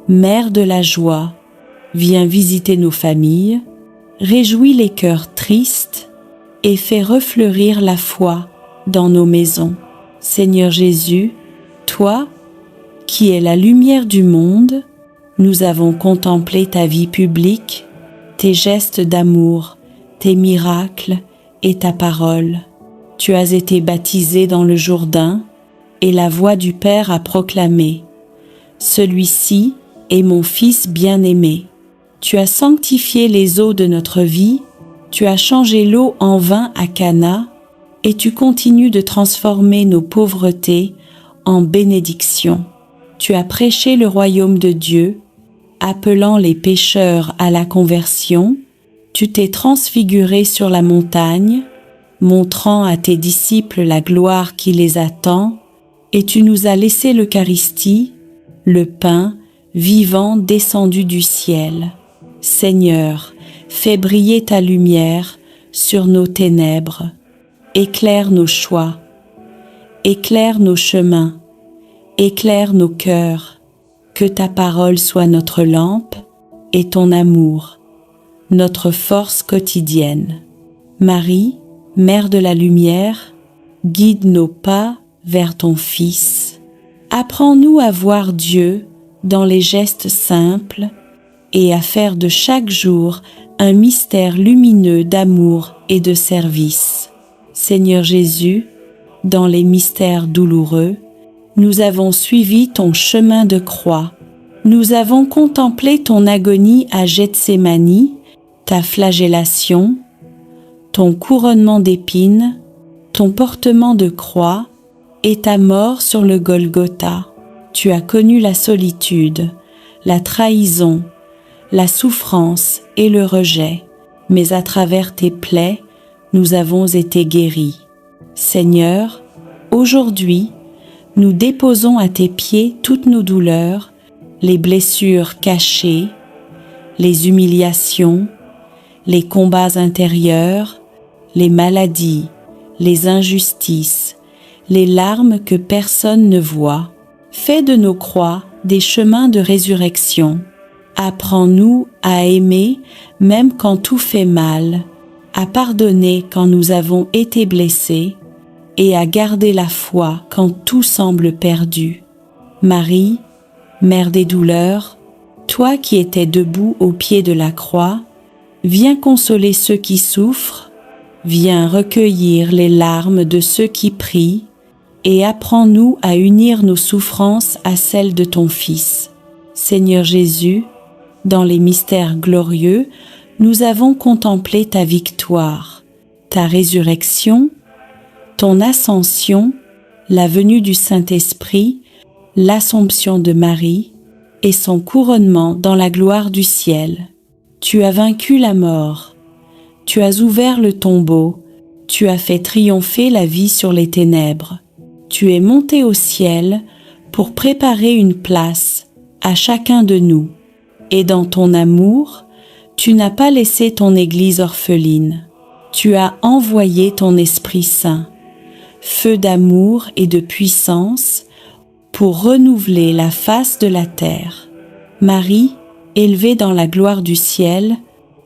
Mère de la joie, viens visiter nos familles, réjouis les cœurs tristes et fais refleurir la foi dans nos maisons. Seigneur Jésus, toi, qui es la lumière du monde, nous avons contemplé ta vie publique, tes gestes d'amour, tes miracles et ta parole. Tu as été baptisé dans le Jourdain, et la voix du Père a proclamé: celui-ci est mon Fils bien-aimé. Tu as sanctifié les eaux de notre vie, tu as changé l'eau en vin à Cana, et tu continues de transformer nos pauvretés en bénédictions. Tu as prêché le royaume de Dieu, appelant les pécheurs à la conversion. Tu t'es transfiguré sur la montagne, montrant à tes disciples la gloire qui les attend, et tu nous as laissé l'Eucharistie, le pain vivant descendu du ciel. Seigneur, fais briller ta lumière sur nos ténèbres. Éclaire nos choix, éclaire nos chemins, éclaire nos cœurs. Que ta parole soit notre lampe et ton amour, notre force quotidienne. Marie, Mère de la lumière, guide nos pas vers ton Fils. Apprends-nous à voir Dieu dans les gestes simples et à faire de chaque jour un mystère lumineux d'amour et de service. Seigneur Jésus, dans les mystères douloureux, nous avons suivi ton chemin de croix. Nous avons contemplé ton agonie à Gethsémani, ta flagellation, ton couronnement d'épines, ton portement de croix et ta mort sur le Golgotha. Tu as connu la solitude, la trahison, la souffrance et le rejet, mais à travers tes plaies, nous avons été guéris. Seigneur, aujourd'hui, nous déposons à tes pieds toutes nos douleurs, les blessures cachées, les humiliations, les combats intérieurs, les maladies, les injustices, les larmes que personne ne voit. Fais de nos croix des chemins de résurrection. Apprends-nous à aimer même quand tout fait mal, à pardonner quand nous avons été blessés et à garder la foi quand tout semble perdu. Marie, Mère des douleurs, toi qui étais debout au pied de la croix, viens consoler ceux qui souffrent, viens recueillir les larmes de ceux qui prient et apprends-nous à unir nos souffrances à celles de ton Fils. Seigneur Jésus, dans les mystères glorieux, nous avons contemplé ta victoire, ta résurrection, ton ascension, la venue du Saint-Esprit, l'Assomption de Marie et son couronnement dans la gloire du ciel. Tu as vaincu la mort, tu as ouvert le tombeau, tu as fait triompher la vie sur les ténèbres. Tu es monté au ciel pour préparer une place à chacun de nous. Et dans ton amour, tu n'as pas laissé ton Église orpheline. Tu as envoyé ton Esprit Saint, feu d'amour et de puissance, pour renouveler la face de la terre. Marie, élevée dans la gloire du ciel,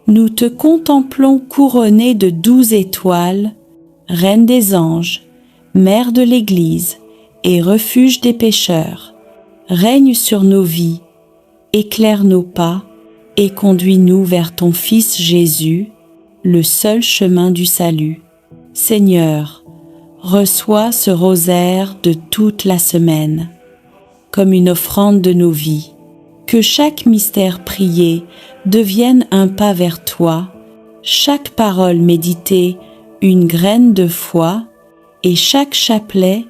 nous te contemplons couronnée de 12 étoiles, Reine des anges, Mère de l'Église et refuge des pécheurs. Règne sur nos vies, éclaire nos pas et conduis-nous vers ton Fils Jésus, le seul chemin du salut. Seigneur, reçois ce rosaire de toute la semaine, comme une offrande de nos vies. Que chaque mystère prié devienne un pas vers toi, chaque parole méditée une graine de foi, et chaque chapelet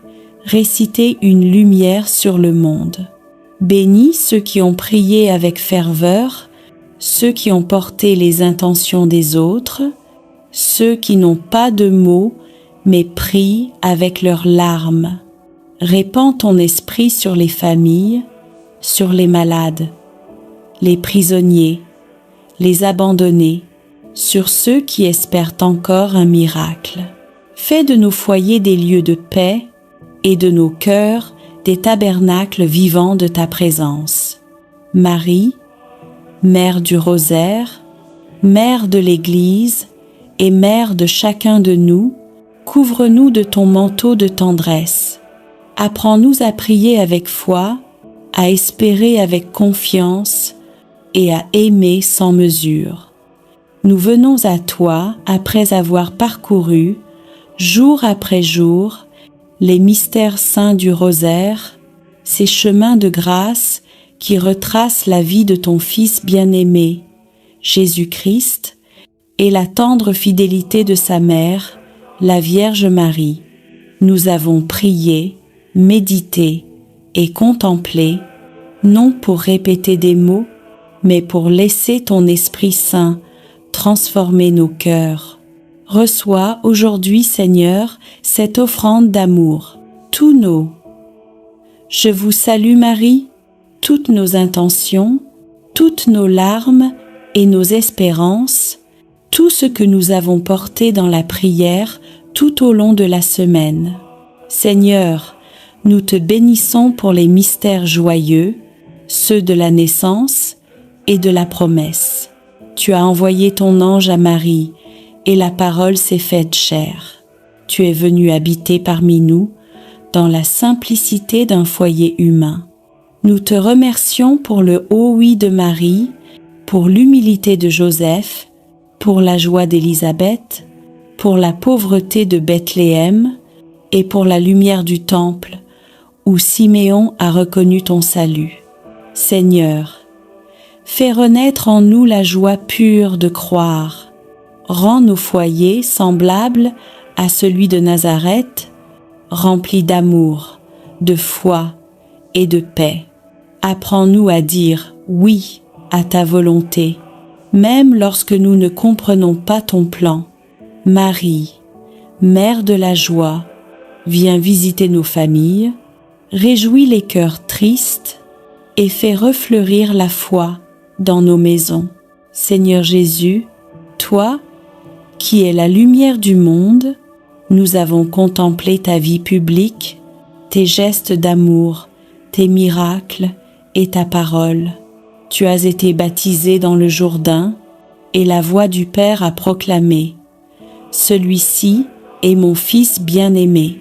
réciter une lumière sur le monde. Bénis ceux qui ont prié avec ferveur, ceux qui ont porté les intentions des autres, ceux qui n'ont pas de mots, mais prient avec leurs larmes. Répands ton esprit sur les familles, sur les malades, les prisonniers, les abandonnés, sur ceux qui espèrent encore un miracle. Fais de nos foyers des lieux de paix et de nos cœurs des tabernacles vivants de ta présence. Marie, Mère du rosaire, Mère de l'Église et Mère de chacun de nous, couvre-nous de ton manteau de tendresse. Apprends-nous à prier avec foi, à espérer avec confiance et à aimer sans mesure. nous venons à toi après avoir parcouru, jour après jour, les mystères saints du rosaire, ces chemins de grâce qui retracent la vie de ton Fils bien-aimé, Jésus-Christ, et la tendre fidélité de sa mère, la Vierge Marie. Nous avons prié, médité et contemplé, non pour répéter des mots, mais pour laisser ton Esprit Saint transformer nos cœurs. Reçois aujourd'hui, Seigneur, cette offrande d'amour, tous nos. Je vous salue Marie, toutes nos intentions, toutes nos larmes et nos espérances, tout ce que nous avons porté dans la prière tout au long de la semaine. Seigneur, nous te bénissons pour les mystères joyeux, ceux de la naissance et de la promesse. Tu as envoyé ton ange à Marie, et la parole s'est faite chair. Tu es venu habiter parmi nous, dans la simplicité d'un foyer humain. Nous te remercions pour le haut oui de Marie, pour l'humilité de Joseph, pour la joie d'Élisabeth, pour la pauvreté de Bethléem et pour la lumière du temple, où Siméon a reconnu ton salut. Seigneur, fais renaître en nous la joie pure de croire. Rends nos foyers semblables à celui de Nazareth, remplis d'amour, de foi et de paix. Apprends-nous à dire oui à ta volonté, même lorsque nous ne comprenons pas ton plan. Marie, Mère de la joie, viens visiter nos familles, réjouis les cœurs tristes et fais refleurir la foi dans nos maisons. Seigneur Jésus, toi, qui es la lumière du monde, nous avons contemplé ta vie publique, tes gestes d'amour, tes miracles et ta parole. Tu as été baptisé dans le Jourdain et la voix du Père a proclamé « Celui-ci est mon Fils bien-aimé ».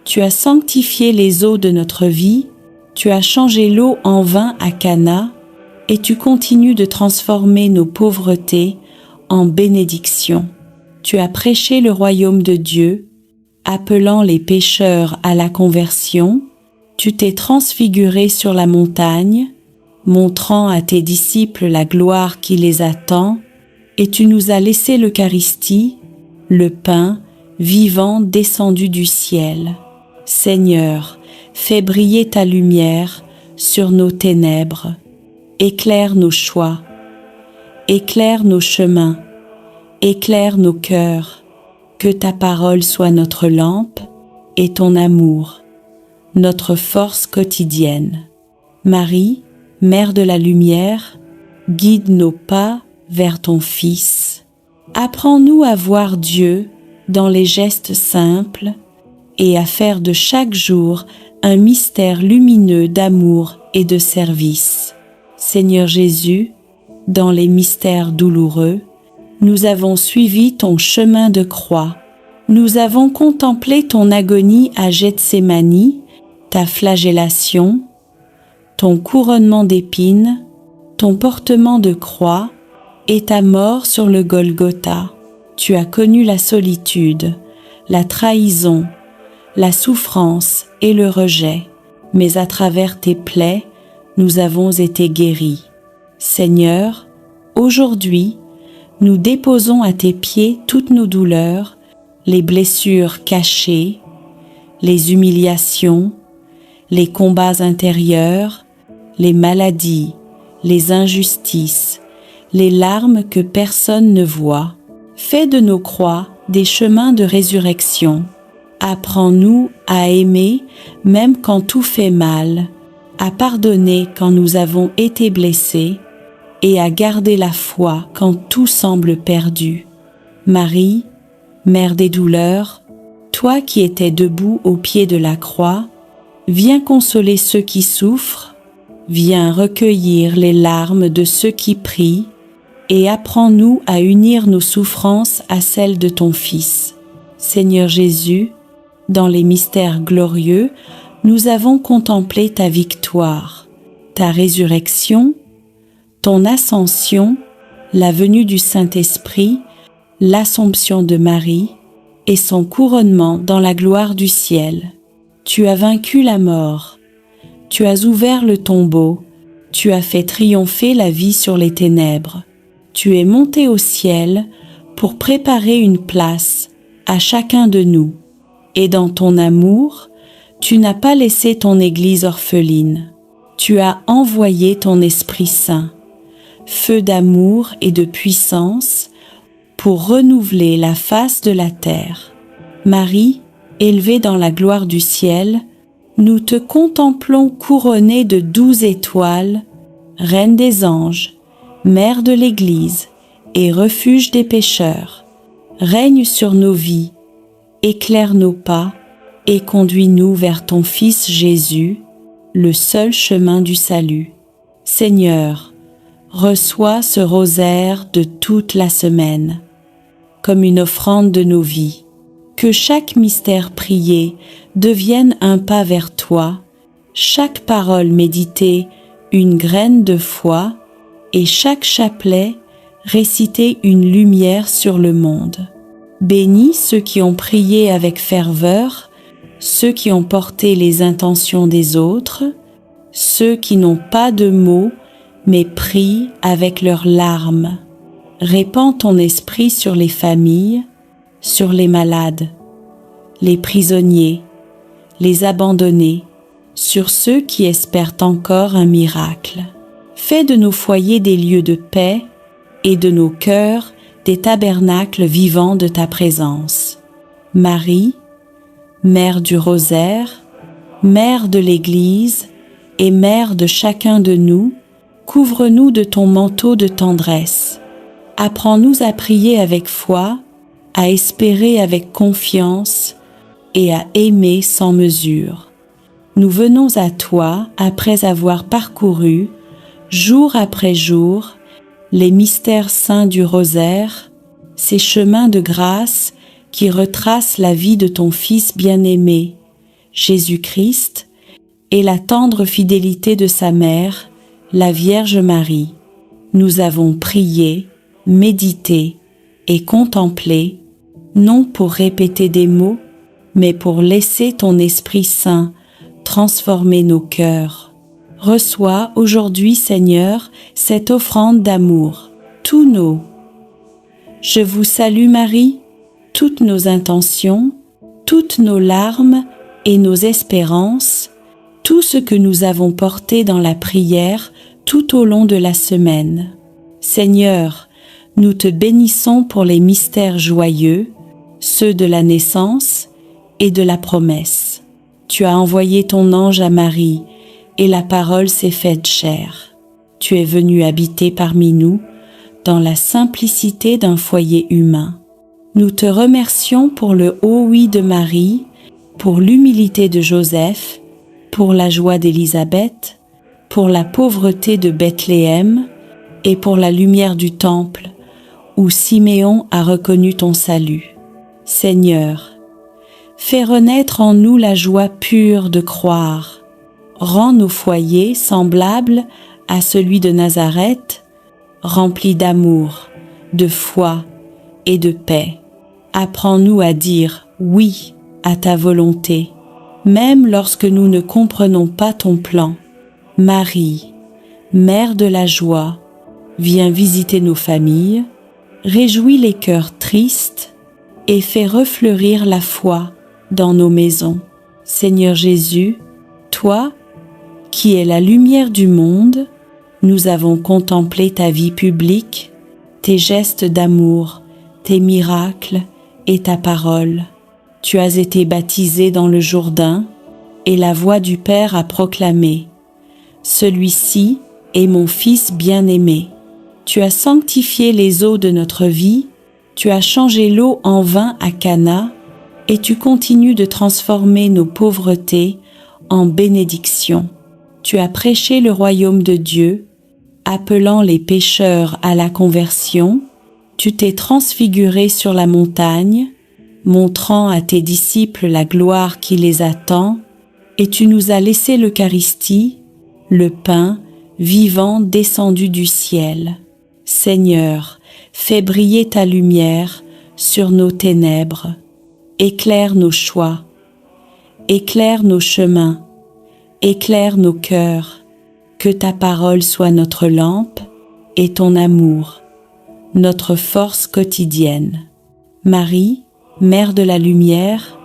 Tu as sanctifié les eaux de notre vie, tu as changé l'eau en vin à Cana et tu continues de transformer nos pauvretés en bénédictions. Tu as prêché le royaume de Dieu, appelant les pécheurs à la conversion. Tu t'es transfiguré sur la montagne, montrant à tes disciples la gloire qui les attend, et tu nous as laissé l'Eucharistie, le pain vivant descendu du ciel. Seigneur, fais briller ta lumière sur nos ténèbres, éclaire nos choix, éclaire nos chemins, éclaire nos cœurs, que ta parole soit notre lampe et ton amour, notre force quotidienne. Marie, Mère de la lumière, guide nos pas vers ton Fils. Apprends-nous à voir Dieu dans les gestes simples et à faire de chaque jour un mystère lumineux d'amour et de service. Seigneur Jésus, dans les mystères douloureux, nous avons suivi ton chemin de croix. Nous avons contemplé ton agonie à Gethsémani, ta flagellation, ton couronnement d'épines, ton portement de croix et ta mort sur le Golgotha. Tu as connu la solitude, la trahison, la souffrance et le rejet, mais à travers tes plaies, nous avons été guéris. Seigneur, aujourd'hui, nous déposons à tes pieds toutes nos douleurs, les blessures cachées, les humiliations, les combats intérieurs, les maladies, les injustices, les larmes que personne ne voit. Fais de nos croix des chemins de résurrection. Apprends-nous à aimer même quand tout fait mal, à pardonner quand nous avons été blessés et à garder la foi quand tout semble perdu. Marie, Mère des douleurs, toi qui étais debout au pied de la croix, viens consoler ceux qui souffrent, viens recueillir les larmes de ceux qui prient et apprends-nous à unir nos souffrances à celles de ton Fils. Seigneur Jésus, dans les mystères glorieux, nous avons contemplé ta victoire, ta résurrection, ton ascension, la venue du Saint-Esprit, l'Assomption de Marie et son couronnement dans la gloire du ciel. Tu as vaincu la mort, tu as ouvert le tombeau, tu as fait triompher la vie sur les ténèbres. Tu es monté au ciel pour préparer une place à chacun de nous. Et dans ton amour, tu n'as pas laissé ton Église orpheline. Tu as envoyé ton Esprit Saint, feu d'amour et de puissance, pour renouveler la face de la terre. Marie, élevée dans la gloire du ciel, nous te contemplons couronnée de 12 étoiles, Reine des anges, Mère de l'Église et refuge des pécheurs. Règne sur nos vies, éclaire nos pas et conduis-nous vers ton Fils Jésus, le seul chemin du salut. Seigneur, reçois ce rosaire de toute la semaine, comme une offrande de nos vies. Que chaque mystère prié devienne un pas vers toi, chaque parole méditée une graine de foi, et chaque chapelet réciter une lumière sur le monde. Bénis ceux qui ont prié avec ferveur, ceux qui ont porté les intentions des autres, ceux qui n'ont pas de mots, mais prient avec leurs larmes. Répands ton esprit sur les familles, sur les malades, les prisonniers, les abandonnés, sur ceux qui espèrent encore un miracle. Fais de nos foyers des lieux de paix et de nos cœurs des tabernacles vivants de ta présence. Marie, Mère du Rosaire, Mère de l'Église et Mère de chacun de nous, couvre-nous de ton manteau de tendresse. Apprends-nous à prier avec foi, à espérer avec confiance et à aimer sans mesure. Nous venons à toi après avoir parcouru, jour après jour, les mystères saints du rosaire, ces chemins de grâce qui retracent la vie de ton Fils bien-aimé, Jésus-Christ, et la tendre fidélité de sa mère, la Vierge Marie. Nous avons prié, médité et contemplé, non pour répéter des mots, mais pour laisser ton Esprit Saint transformer nos cœurs. Reçois aujourd'hui, Seigneur, cette offrande d'amour, tous nos. Je vous salue Marie, toutes nos intentions, toutes nos larmes et nos espérances, tout ce que nous avons porté dans la prière tout au long de la semaine. Seigneur, nous te bénissons pour les mystères joyeux, ceux de la naissance et de la promesse. Tu as envoyé ton ange à Marie, et la parole s'est faite chair. Tu es venu habiter parmi nous, dans la simplicité d'un foyer humain. Nous te remercions pour le haut oui de Marie, pour l'humilité de Joseph, pour la joie d'Élisabeth, pour la pauvreté de Bethléem et pour la lumière du temple, où Siméon a reconnu ton salut. Seigneur, fais renaître en nous la joie pure de croire. Rends nos foyers semblables à celui de Nazareth, remplis d'amour, de foi et de paix. Apprends-nous à dire oui à ta volonté, même lorsque nous ne comprenons pas ton plan. Marie, Mère de la joie, viens visiter nos familles, réjouis les cœurs tristes et fais refleurir la foi dans nos maisons. Seigneur Jésus, toi, qui es la lumière du monde, nous avons contemplé ta vie publique, tes gestes d'amour, tes miracles et ta parole. Tu as été baptisé dans le Jourdain et la voix du Père a proclamé « Celui-ci est mon Fils bien-aimé ». Tu as sanctifié les eaux de notre vie, tu as changé l'eau en vin à Cana et tu continues de transformer nos pauvretés en bénédictions. Tu as prêché le royaume de Dieu, appelant les pécheurs à la conversion. Tu t'es transfiguré sur la montagne, montrant à tes disciples la gloire qui les attend, et tu nous as laissé l'Eucharistie, le pain vivant descendu du ciel. Seigneur, fais briller ta lumière sur nos ténèbres. Éclaire nos choix, éclaire nos chemins, éclaire nos cœurs. Que ta parole soit notre lampe et ton amour, notre force quotidienne. Marie, Mère de la lumière,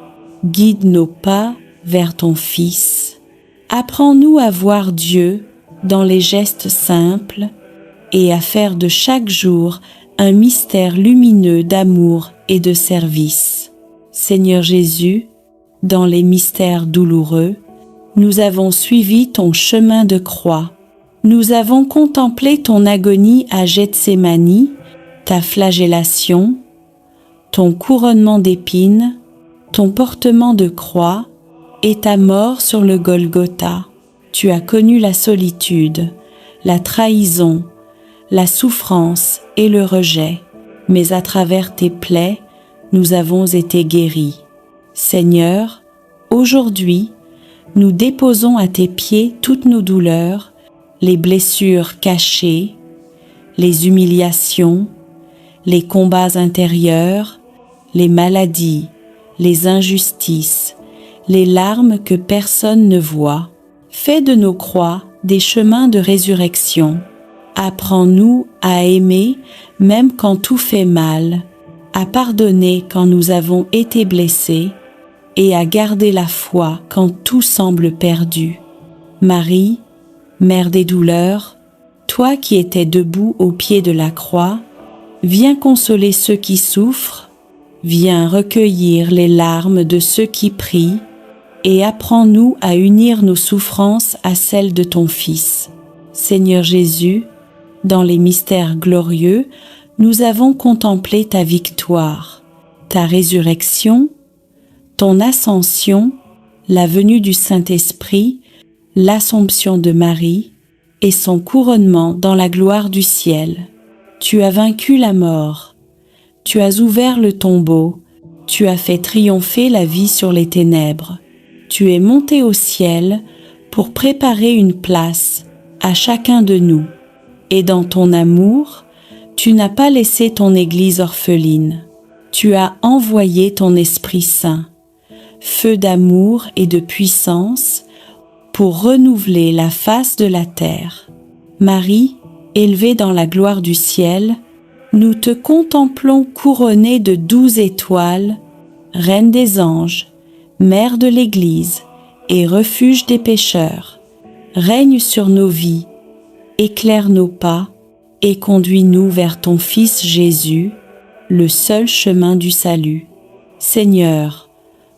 guide nos pas vers ton Fils. Apprends-nous à voir Dieu dans les gestes simples et à faire de chaque jour un mystère lumineux d'amour et de service. Seigneur Jésus, dans les mystères douloureux, nous avons suivi ton chemin de croix. Nous avons contemplé ton agonie à Gethsémani, ta flagellation, ton couronnement d'épines, ton portement de croix et ta mort sur le Golgotha. Tu as connu la solitude, la trahison, la souffrance et le rejet, mais à travers tes plaies, nous avons été guéris. Seigneur, aujourd'hui, nous déposons à tes pieds toutes nos douleurs, les blessures cachées, les humiliations, les combats intérieurs, les maladies, les injustices, les larmes que personne ne voit. Fais de nos croix des chemins de résurrection. Apprends-nous à aimer même quand tout fait mal, à pardonner quand nous avons été blessés, et à garder la foi quand tout semble perdu. Marie, Mère des douleurs, toi qui étais debout au pied de la croix, viens consoler ceux qui souffrent, viens recueillir les larmes de ceux qui prient, et apprends-nous à unir nos souffrances à celles de ton Fils. Seigneur Jésus, dans les mystères glorieux, nous avons contemplé ta victoire, ta résurrection, ton ascension, la venue du Saint-Esprit, l'Assomption de Marie et son couronnement dans la gloire du ciel. Tu as vaincu la mort, tu as ouvert le tombeau, tu as fait triompher la vie sur les ténèbres. Tu es monté au ciel pour préparer une place à chacun de nous. Et dans ton amour, tu n'as pas laissé ton Église orpheline. Tu as envoyé ton Esprit Saint, feu d'amour et de puissance, pour renouveler la face de la terre. Marie, élevée dans la gloire du ciel, nous te contemplons couronnée de 12 étoiles, Reine des anges, Mère de l'Église et refuge des pécheurs. Règne sur nos vies, éclaire nos pas et conduis-nous vers ton Fils Jésus, le seul chemin du salut. Seigneur,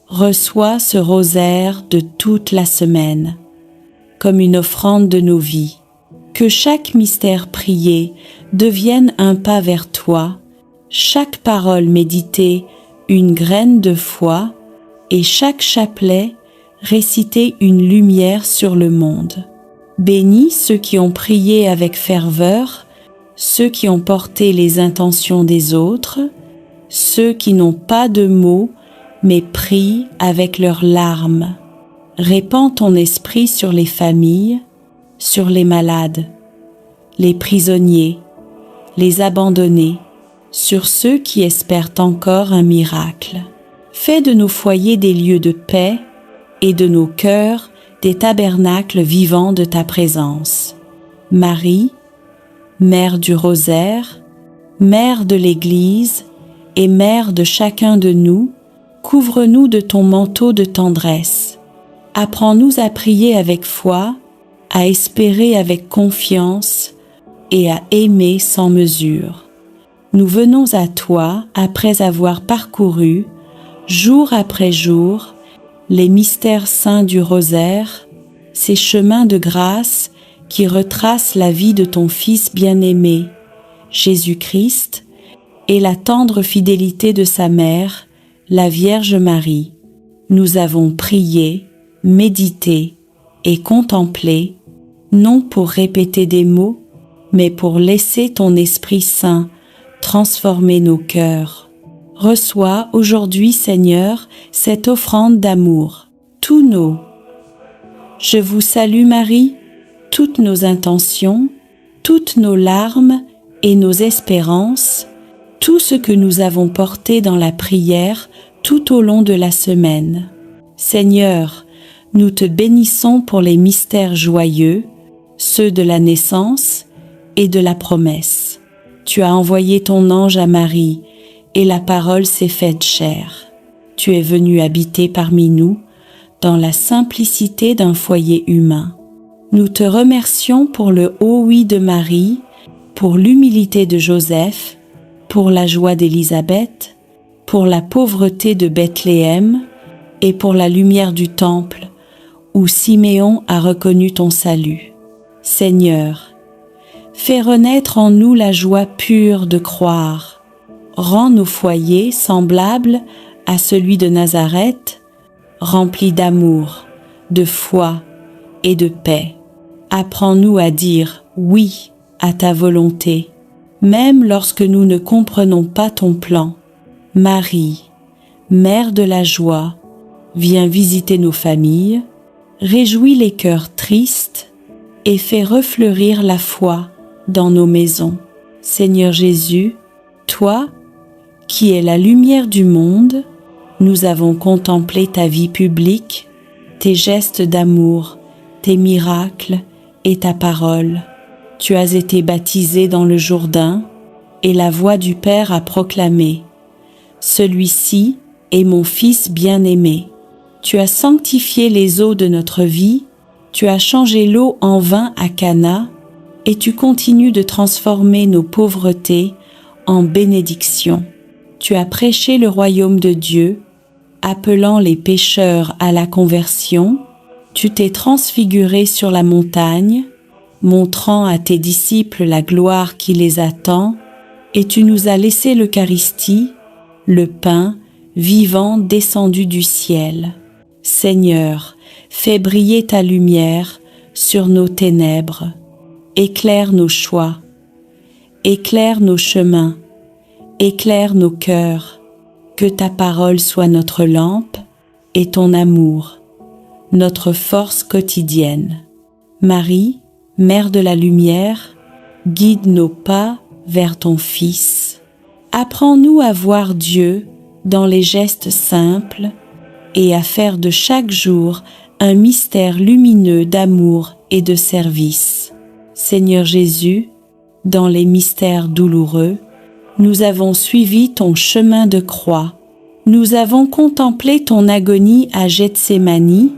reçois ce rosaire de toute la semaine, comme une offrande de nos vies. Que chaque mystère prié devienne un pas vers toi, chaque parole méditée une graine de foi, et chaque chapelet réciter une lumière sur le monde. Bénis ceux qui ont prié avec ferveur, ceux qui ont porté les intentions des autres, ceux qui n'ont pas de mots, mais prient avec leurs larmes. Répands ton esprit sur les familles, sur les malades, les prisonniers, les abandonnés, sur ceux qui espèrent encore un miracle. Fais de nos foyers des lieux de paix et de nos cœurs des tabernacles vivants de ta présence. Marie, Mère du rosaire, Mère de l'Église et Mère de chacun de nous, couvre-nous de ton manteau de tendresse. Apprends-nous à prier avec foi, à espérer avec confiance et à aimer sans mesure. Nous venons à toi après avoir parcouru, jour après jour, les mystères saints du rosaire, ces chemins de grâce qui retracent la vie de ton Fils bien-aimé, Jésus-Christ, et la tendre fidélité de sa mère, la Vierge Marie. Nous avons prié, médité et contemplé, non pour répéter des mots, mais pour laisser ton Esprit Saint transformer nos cœurs. Reçois aujourd'hui, Seigneur, cette offrande d'amour, tous nos. Je vous salue Marie, toutes nos intentions, toutes nos larmes et nos espérances, tout ce que nous avons porté dans la prière tout au long de la semaine. Seigneur, nous te bénissons pour les mystères joyeux, ceux de la naissance et de la promesse. Tu as envoyé ton ange à Marie, et la parole s'est faite chair. Tu es venu habiter parmi nous, dans la simplicité d'un foyer humain. Nous te remercions pour le haut oui de Marie, pour l'humilité de Joseph, pour la joie d'Élisabeth, pour la pauvreté de Bethléem et pour la lumière du temple, où Siméon a reconnu ton salut. Seigneur, fais renaître en nous la joie pure de croire. Rends nos foyers semblables à celui de Nazareth, remplis d'amour, de foi et de paix. Apprends-nous à dire oui à ta volonté, même lorsque nous ne comprenons pas ton plan. Marie, Mère de la joie, viens visiter nos familles, réjouis les cœurs tristes et fais refleurir la foi dans nos maisons. Seigneur Jésus, toi, qui es la lumière du monde, nous avons contemplé ta vie publique, tes gestes d'amour, tes miracles et ta parole. Tu as été baptisé dans le Jourdain et la voix du Père a proclamé « Celui-ci est mon Fils bien-aimé ». Tu as sanctifié les eaux de notre vie, tu as changé l'eau en vin à Cana et tu continues de transformer nos pauvretés en bénédictions. Tu as prêché le royaume de Dieu, appelant les pécheurs à la conversion. Tu t'es transfiguré sur la montagne, montrant à tes disciples la gloire qui les attend, et tu nous as laissé l'Eucharistie, le pain vivant descendu du ciel. Seigneur, fais briller ta lumière sur nos ténèbres, éclaire nos choix, éclaire nos chemins, éclaire nos cœurs, que ta parole soit notre lampe et ton amour, notre force quotidienne. Marie, Mère de la lumière, guide nos pas vers ton Fils. Apprends-nous à voir Dieu dans les gestes simples et à faire de chaque jour un mystère lumineux d'amour et de service. Seigneur Jésus, dans les mystères douloureux, nous avons suivi ton chemin de croix. Nous avons contemplé ton agonie à Gethsémani,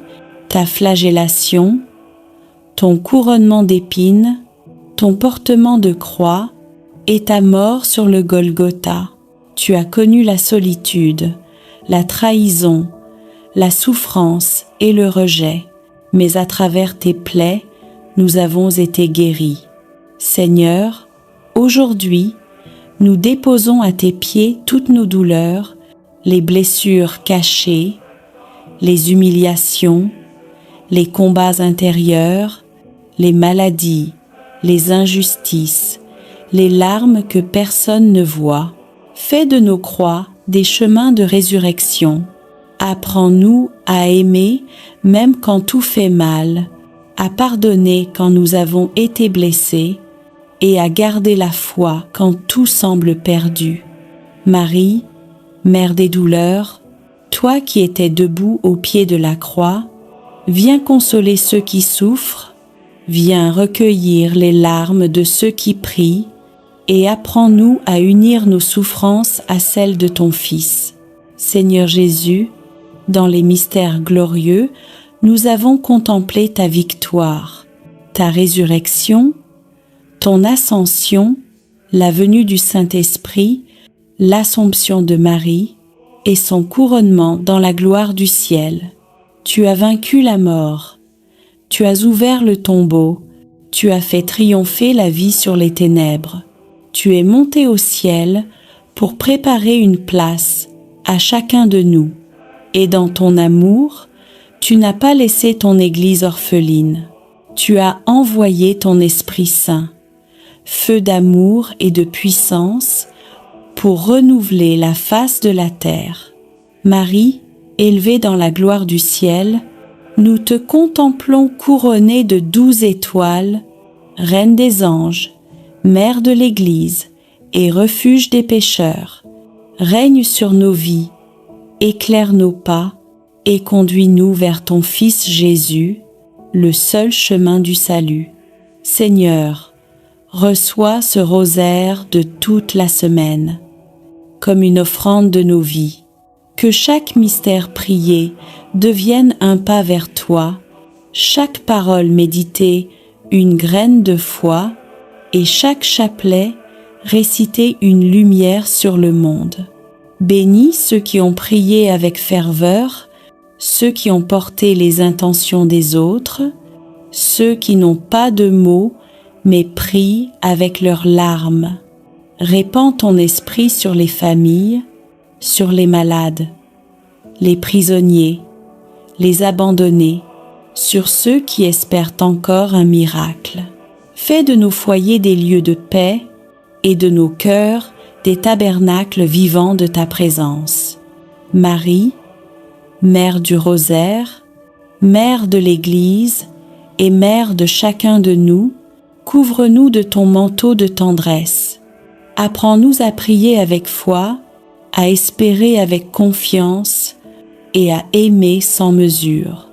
ta flagellation, ton couronnement d'épines, ton portement de croix et ta mort sur le Golgotha. Tu as connu la solitude, la trahison, la souffrance et le rejet, mais à travers tes plaies, nous avons été guéris. Seigneur, aujourd'hui, nous déposons à tes pieds toutes nos douleurs, les blessures cachées, les humiliations, les combats intérieurs, les maladies, les injustices, les larmes que personne ne voit. Fais de nos croix des chemins de résurrection. Apprends-nous à aimer même quand tout fait mal, à pardonner quand nous avons été blessés et à garder la foi quand tout semble perdu. Marie, Mère des douleurs, toi qui étais debout au pied de la croix, viens consoler ceux qui souffrent, viens recueillir les larmes de ceux qui prient et apprends-nous à unir nos souffrances à celles de ton Fils. Seigneur Jésus, dans les mystères glorieux, nous avons contemplé ta victoire, ta résurrection, ton ascension, la venue du Saint-Esprit, l'Assomption de Marie et son couronnement dans la gloire du ciel. Tu as vaincu la mort, tu as ouvert le tombeau, tu as fait triompher la vie sur les ténèbres. Tu es monté au ciel pour préparer une place à chacun de nous. Et dans ton amour, tu n'as pas laissé ton Église orpheline. Tu as envoyé ton Esprit Saint, feu d'amour et de puissance, pour renouveler la face de la terre. Marie, élevée dans la gloire du ciel, nous te contemplons couronnée de 12 étoiles, Reine des anges, Mère de l'Église et refuge des pécheurs, règne sur nos vies, éclaire nos pas et conduis-nous vers ton Fils Jésus, le seul chemin du salut. Seigneur, reçois ce rosaire de toute la semaine, comme une offrande de nos vies. Que chaque mystère prié devienne un pas vers toi, chaque parole méditée une graine de foi, et chaque chapelet réciter une lumière sur le monde. Bénis ceux qui ont prié avec ferveur, ceux qui ont porté les intentions des autres, ceux qui n'ont pas de mots mais prient avec leurs larmes. Répands ton esprit sur les familles, sur les malades, les prisonniers, les abandonnés, sur ceux qui espèrent encore un miracle. Fais de nos foyers des lieux de paix et de nos cœurs des tabernacles vivants de ta présence. Marie, Mère du Rosaire, Mère de l'Église et Mère de chacun de nous, couvre-nous de ton manteau de tendresse. Apprends-nous à prier avec foi, à espérer avec confiance et à aimer sans mesure.